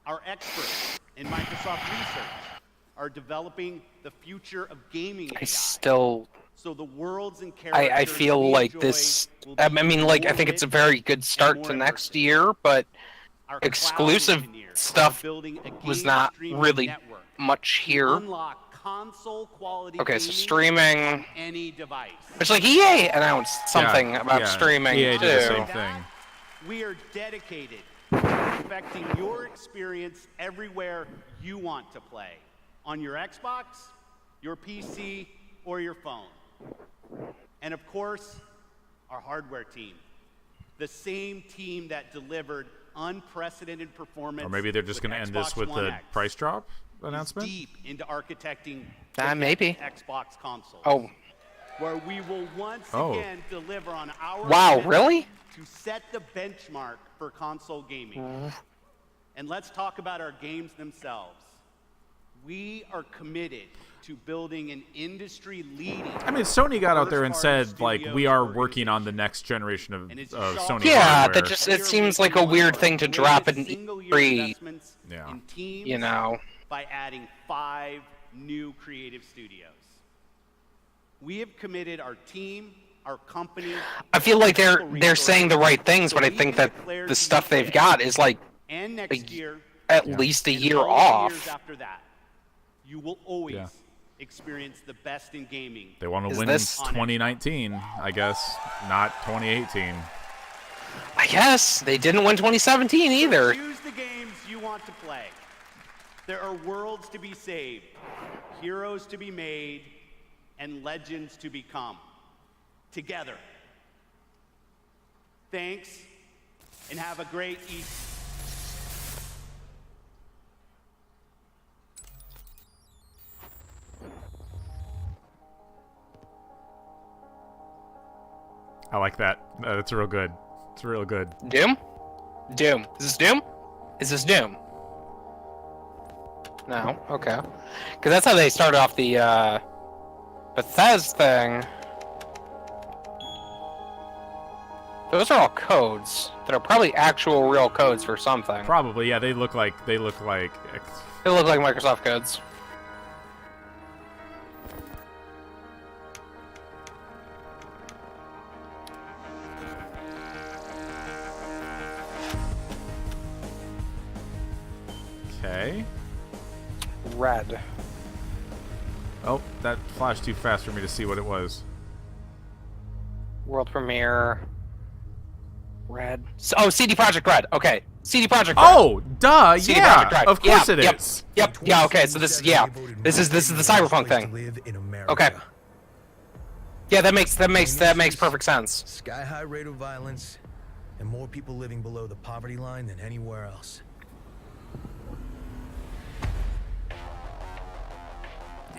Our experts in Microsoft Research are developing the future of gaming AI. still. So the worlds and characters I feel we like enjoy this. will I be mean, like I more think it's a rich very good and start more to next year, but Our exclusive cloud engineers stuff are building a was game not streaming really network much to here. unlock console quality Okay, so gaming streaming. on any device. It's like EA announced something about yeah, streaming EA too. did the same thing. We are dedicated to perfecting your experience everywhere you want to play, on your Xbox, your PC, or your phone. And of course, our hardware team, the same team that delivered unprecedented performance. Or maybe they're just with going to end this Xbox with One the X. price drop Is announcement. deep into architecting the Maybe. next Xbox console. Oh. Where we will once Oh. again deliver on our Wow, commitment really? to set the benchmark for console gaming. And let's talk about our games themselves. We are committed to building an industry-leading. I mean, Sony got out there and first-party said, like, studio we are working on the next generation of Sony Yeah, hardware. that just it seems like a weird thing to drop in single-year E3. investments Yeah. in teams You know. by adding 5 new creative studios. We have committed our team, our company. I feel like they're saying the right things, but I think that the stuff they've got is like and next year, at least a year all the off. years after that, you will always experience the best in gaming. They want to win 2019, I guess, not 2018. I guess they didn't win 2017 either. Choose the games you want to play. There are worlds to be saved, heroes to be made, and legends to become. Together. Thanks, and have a great Easter. I like that. That's real good. It's real good. Doom? Doom. Is this Doom? Is this Doom? No. Okay. Because that's how they started off the Bethesda thing. Those are all codes that are probably actual real codes for something. Probably, yeah. They look like They look like Microsoft codes. Okay. Red. Oh, that flashed too fast for me to see what it was. World premiere. Red. Oh, CD Projekt Red. Okay. CD Projekt Red. Oh, duh. CD Yeah. Projekt Red. Of course it is. Yep. Yeah. Okay. So this is This is the Cyberpunk thing. Okay. Yeah, that makes perfect sense. Sky-high rate of violence, and more people living below the poverty line than anywhere else.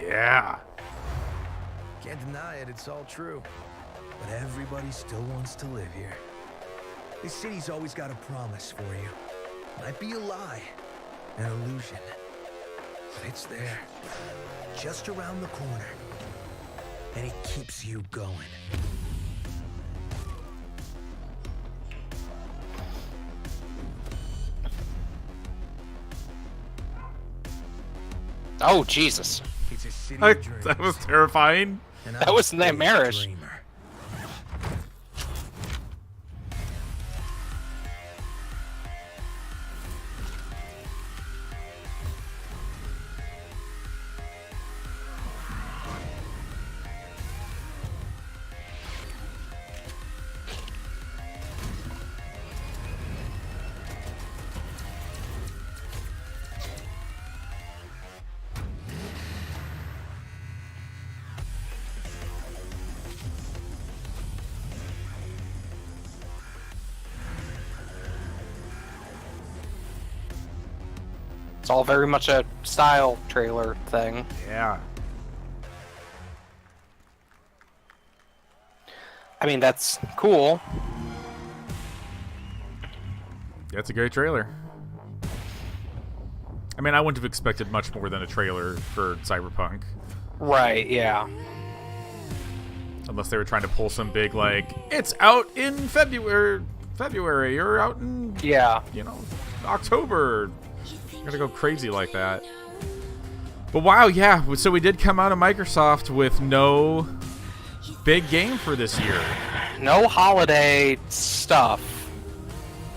Yeah. Can't deny it, it's all true. But everybody still wants to live here. This city's always got a promise for you. Might be a lie, an illusion. But it's there, just around the corner. And it keeps you going. Oh, Jesus. It's a city That of dreams. was terrifying. And That was nightmarish. It's all very much a style trailer thing. Yeah. I mean, that's cool. Yeah, it's a great trailer. I mean, I wouldn't have expected much more than a trailer for Cyberpunk. Right, yeah. Unless they were trying to pull some big, like, it's out in February or out in, October. Gonna go crazy like that. But wow, yeah, so we did come out of Microsoft with no big game for this year. No holiday stuff.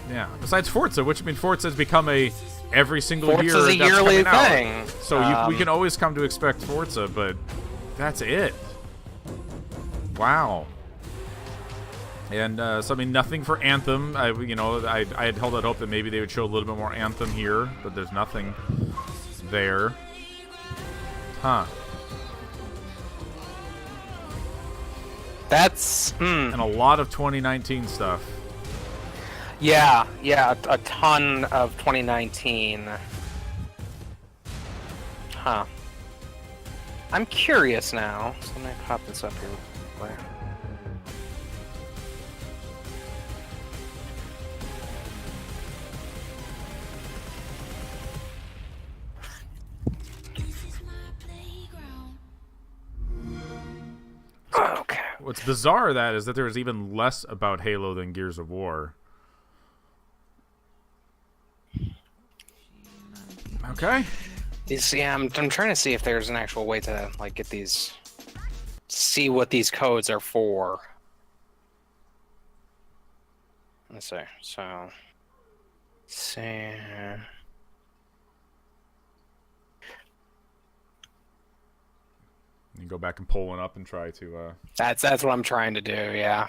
Yeah, besides Forza, which, I mean, Forza has become a every single year Forza's a that's yearly coming out. thing. So we can always come to expect Forza, but that's it. Wow. And so, I mean, nothing for Anthem. I had held out hope that maybe they would show a little bit more Anthem here, but there's nothing there. Huh. That's and a lot of 2019 stuff. Yeah, a ton of 2019. Huh. I'm curious now. So let me pop this up here. Where? Okay. What's bizarre is that there's even less about Halo than Gears of War. Okay. Yeah, I'm trying to see if there's an actual way to like get these, see what these codes are for. Let's see. So, say. You go back and pull one up and try to. That's what I'm trying to do. Yeah.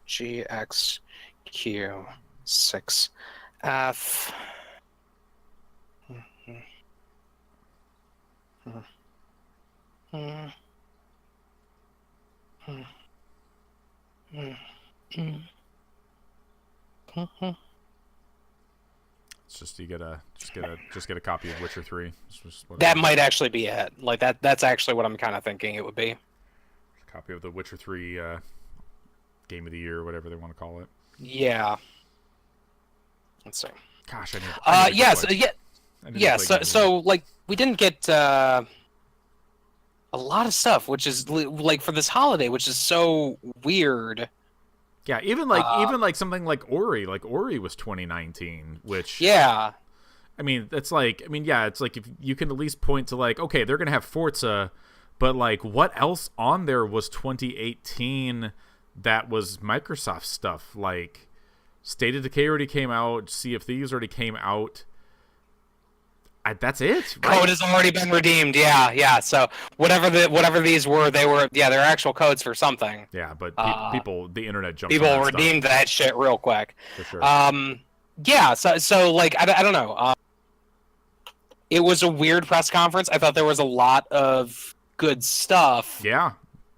GXQ6F. It's just you get a copy of Witcher 3. That might actually be it. Like that's actually what I'm kind of thinking it would be. A copy of the Witcher 3 Game of the Year, whatever they want to call it. Yeah. Let's see. Gosh, I need so like we didn't get a lot of stuff, which is like for this holiday, which is so weird. Yeah, even like something like Ori. Like Ori was 2019, which yeah. I mean, it's like it's like if you can at least point to like, okay, they're gonna have Forza, but like what else on there was 2018 that was Microsoft stuff? Like State of Decay already came out, Sea of Thieves already came out. That's it. Right? Code has already been redeemed. Yeah. So whatever these were, they're actual codes for something. Yeah, but people, the internet jumped. People redeemed that shit real quick. For sure. Yeah. So like I don't know. It was a weird press conference. I thought there was a lot of good stuff. Yeah.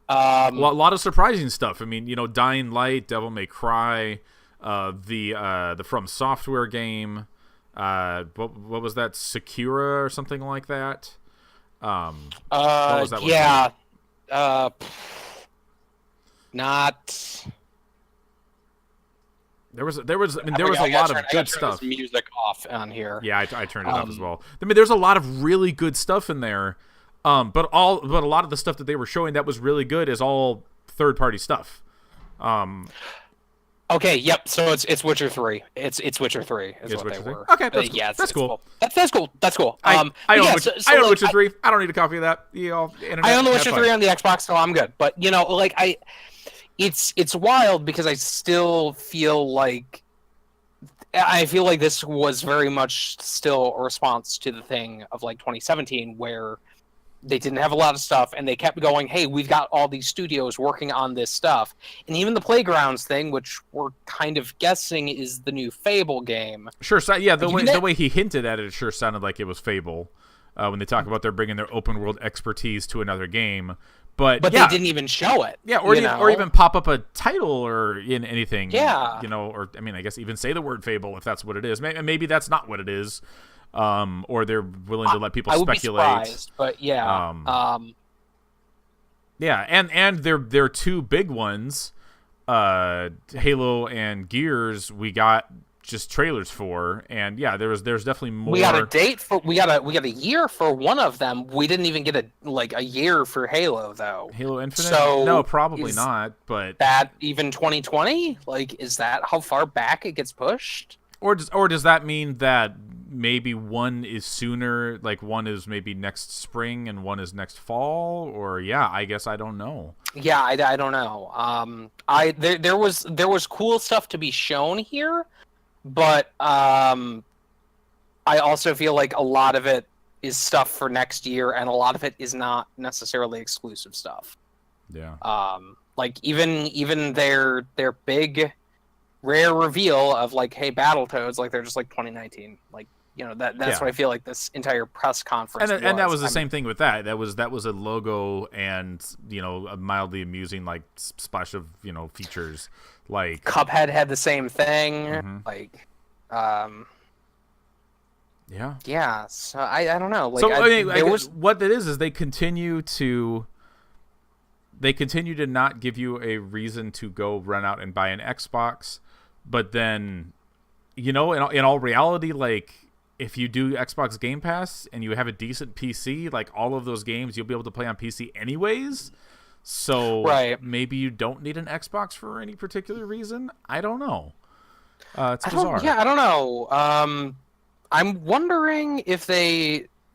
A lot of surprising stuff. I mean, Dying Light, Devil May Cry, the From Software game. What was that? Sekiro or something like that? What was that yeah. Not. There was a lot of good stuff. Music off on here. Yeah, I turned it up as well. I mean, there's a lot of really good stuff in there. But a lot of the stuff that they were showing that was really good is all third-party stuff. Okay, yep. So it's Witcher 3. It's Witcher 3 is what Witcher they 3? were. Okay, that's cool. That's cool. That's cool. I own Witcher 3. I don't need a copy of that. I own the Witcher 3 on the Xbox, so I'm good. But it's wild because I still feel like this was very much still a response to the thing of like 2017 where they didn't have a lot of stuff, and they kept going, hey, we've got all these studios working on this stuff. And even the Playgrounds thing, which we're kind of guessing is the new Fable game. Sure, so, yeah, the way he hinted at it sure sounded like it was Fable. When they talk about they're bringing their open world expertise to another game. But they didn't even show it. Yeah, or even pop up a title or in anything. Yeah. Or, I mean, I guess even say the word Fable if that's what it is. Maybe that's not what it is. Or they're willing to let people speculate. I would be surprised, but yeah. Yeah, and they're two big ones, Halo and Gears. We got just trailers for, and yeah, there's definitely more. We got a date for. We got a year for one of them. We didn't even get a year for Halo though. Halo Infinite. So no, probably not. But that even 2020? Like, is that how far back it gets pushed? Or does that mean that maybe one is sooner, like one is maybe next spring and one is next fall? Or I guess I don't know. Yeah, I don't know. There was cool stuff to be shown here, but I also feel like a lot of it is stuff for next year, and a lot of it is not necessarily exclusive stuff. Yeah. Like even their big rare reveal of like, hey, Battletoads, like they're just like 2019, like that's what I feel like this entire press conference and that was the same thing with that. That was a logo and a mildly amusing like splash of features. Like Cuphead had the same thing. Like yeah. So I don't know. Like, so I mean, what it is they continue to not give you a reason to go run out and buy an Xbox. But then, in all reality, like, if you do Xbox Game Pass and you have a decent PC, like, all of those games you'll be able to play on PC anyways. So maybe you don't need an Xbox for any particular reason. I don't know. It's bizarre. I don't know. I'm wondering if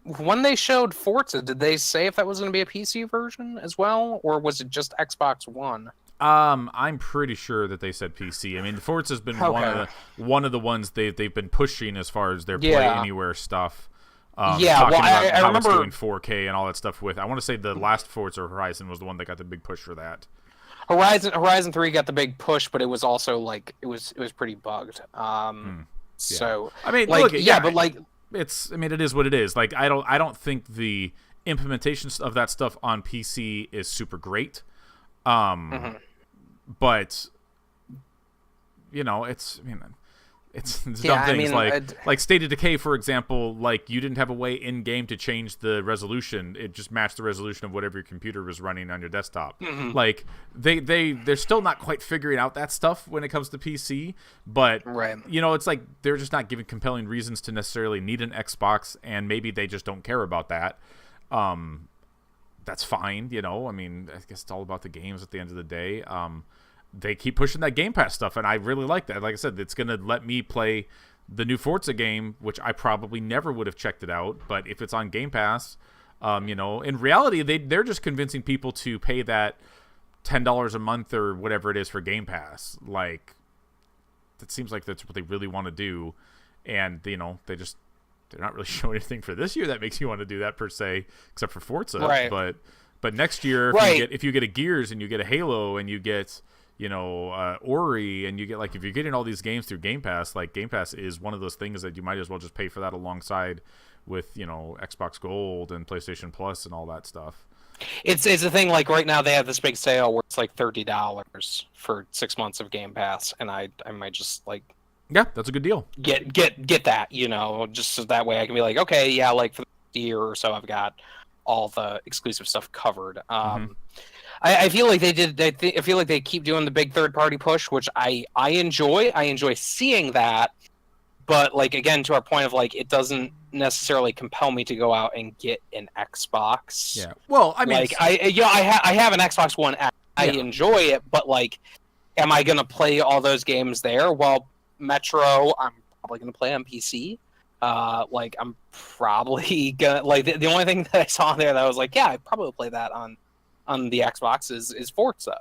when they showed Forza, did they say if that was going to be a PC version as well? Or was it just Xbox One? I'm pretty sure that they said PC. I mean, Forza's been one of the ones they've been pushing as far as their Play Anywhere stuff. Talking about how it's doing 4K and all that stuff with. I want to say the last Forza Horizon was the one that got the big push for that. Horizon 3 got the big push, but it was also like it was pretty bugged. So I mean, like, look, but like it's, I mean, it is what it is. Like I don't think the implementation of that stuff on PC is super great. But you know, it's dumb things like State of Decay, for example. Like, you didn't have a way in game to change the resolution; it just matched the resolution of whatever your computer was running on your desktop. Like, they're still not quite figuring out that stuff when it comes to PC. But you know, it's like they're just not giving compelling reasons to necessarily need an Xbox, and maybe they just don't care about that. That's fine, you know. I mean, I guess it's all about the games at the end of the day. They keep pushing that Game Pass stuff, and I really like that. Like I said, it's going to let me play the new Forza game, which I probably never would have checked it out. But if it's on Game Pass, you know, in reality, they're just convincing people to pay that $10 a month or whatever it is for Game Pass. Like, that seems like that's what they really want to do. And, you know, they're not really showing anything for this year that makes you want to do that per se, except for Forza. But next year, if you get a Gears and you get a Halo and you get, you know, Ori, and you get, like, if you're getting all these games through Game Pass, like, Game Pass is one of those things that you might as well just pay for that alongside with, you know, Xbox Gold and PlayStation Plus and all that stuff. It's a thing, like, right now they have this big sale where it's like $30 for 6 months of Game Pass, and I might just, like, yeah, that's a good deal. Get that, you know, just so that way I can be like, okay, yeah, like, for the year or so I've got all the exclusive stuff covered. I feel like I feel like they keep doing the big third-party push, which I enjoy. I enjoy seeing that, but, like, again, to our point of, like, it doesn't necessarily compel me to go out and get an Xbox. Yeah. Well, I mean, like, I have an Xbox One X. I enjoy it, but, like, am I gonna play all those games there? Well, Metro, I'm probably gonna play on PC. Like, I'm probably gonna, like, the only thing that I saw there that I was like, yeah, I'd probably play that on the Xbox is Forza.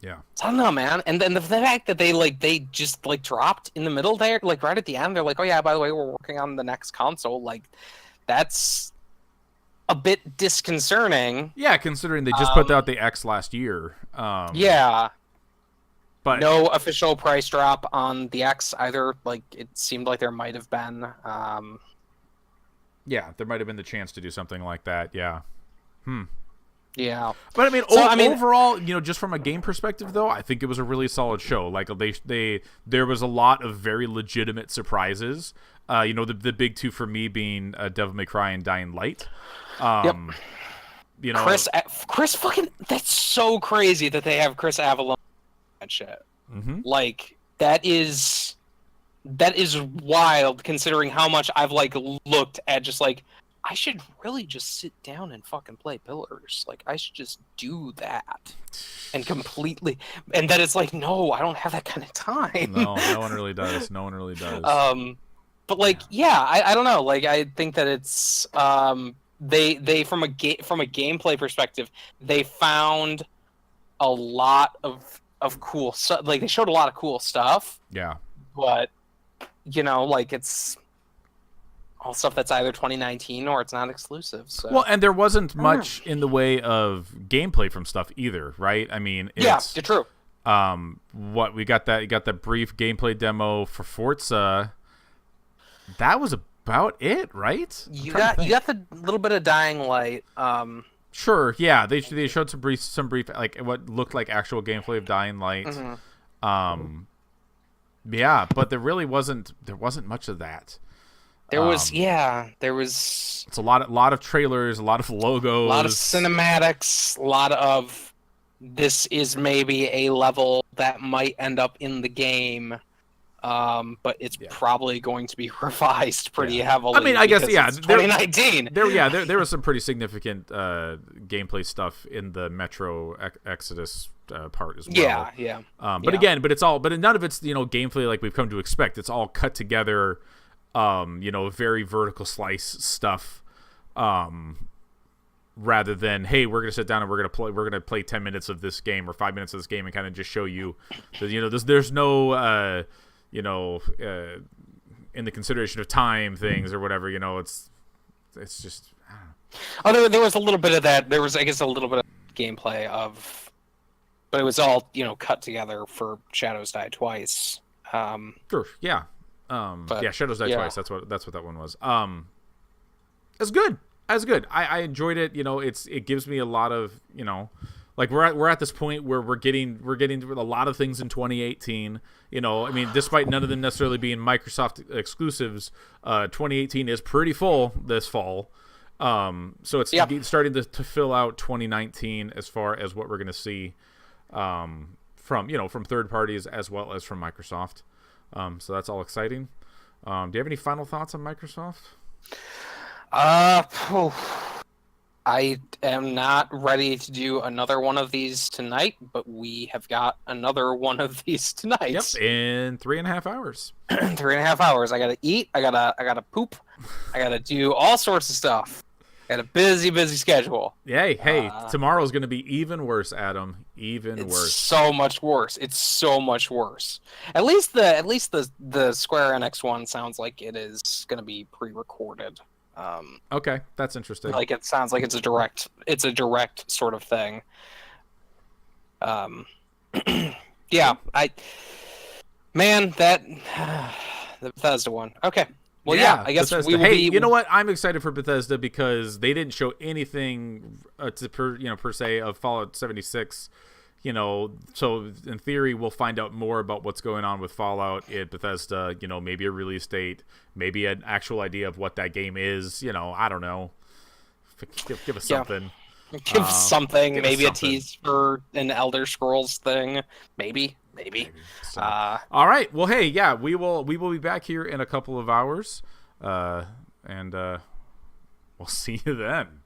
Yeah. So I don't know, man. And then the fact that they just dropped in the middle there, like right at the end, they're like, oh yeah, by the way, we're working on the next console. Like, that's a bit disconcerting. Yeah, considering they just put out the X last year. Yeah. But no official price drop on the X either. Like, it seemed like there might have been. Yeah, there might have been the chance to do something like that. Yeah. Yeah. But I mean, overall, you know, just from a game perspective, though, I think it was a really solid show. Like, there was a lot of very legitimate surprises. You know, the big two for me being Devil May Cry and Dying Light. You know, Chris fucking, that's so crazy that they have Chris Avellone and shit. Like, that is wild, considering how much I've, like, looked at just, like, I should really just sit down and fucking play Pillars. Like, I should just do that. And completely... And then it's like, no, I don't have that kind of time. No one really does. No one really does. But, like, yeah, I don't know. Like, I think that it's... They from a gameplay perspective, they found a lot of cool stuff. Like, they showed a lot of cool stuff. Yeah. But, you know, like, it's all stuff that's either 2019 or it's not exclusive. So. Well, and there wasn't much in the way of gameplay from stuff either, right? I mean, it's true. What we got you got that brief gameplay demo for Forza. That was about it, right? You got the little bit of Dying Light. Sure, yeah, they showed some brief like what looked like actual gameplay of Dying Light. Yeah, but there wasn't much of that. There was. It's a lot of trailers, a lot of logos, a lot of cinematics, a lot of this is maybe a level that might end up in the game, but it's probably going to be revised pretty heavily. I mean, I guess it's 2019. There was some pretty significant gameplay stuff in the Metro Exodus part as well. Yeah. But none of it's, you know, gameplay like we've come to expect. It's all cut together. You know, very vertical slice stuff. rather than, hey, we're gonna sit down and we're gonna play 10 minutes of this game or 5 minutes of this game and kind of just show you that, you know, there's no in the consideration of time things or whatever, you know, it's just, I don't know. Oh, there was a little bit of that. There was, I guess, a little bit of gameplay of, but it was all, you know, cut together for Shadows Die Twice. Sure, yeah. But, yeah, Shadows Die yeah. Twice. That's what that one was. It's good. That's good. I enjoyed it. You know, it gives me a lot of, you know, like we're at this point where we're getting a lot of things in 2018. You know, I mean, despite none of them necessarily being Microsoft exclusives, 2018 is pretty full this fall. So it's starting to fill out 2019 as far as what we're going to see from third parties as well as from Microsoft. So that's all exciting. Do you have any final thoughts on Microsoft? I am not ready to do another one of these tonight, but we have got another one of these tonight. Yep, in 3.5 hours. 3.5 hours. I gotta eat. I gotta poop. I gotta do all sorts of stuff. Got a busy schedule. Hey, tomorrow's gonna be even worse, Adam. Even worse. So much worse. It's so much worse. At least the Square Enix one sounds like it is gonna be pre-recorded. Okay, that's interesting. Like it sounds like it's a direct sort of thing. Yeah, the Bethesda one. Okay. Well, yeah, I guess Bethesda. we will hey, be. You know what? I'm excited for Bethesda because they didn't show anything per se of Fallout 76. You know, so in theory, we'll find out more about what's going on with Fallout at Bethesda. You know, maybe a release date, maybe an actual idea of what that game is. You know, I don't know. Give us something. Give us something. Give us Maybe something. a tease for an Elder Scrolls thing. Maybe. So, all right. Well, hey, yeah, we will be back here in a couple of hours, and we'll see you then.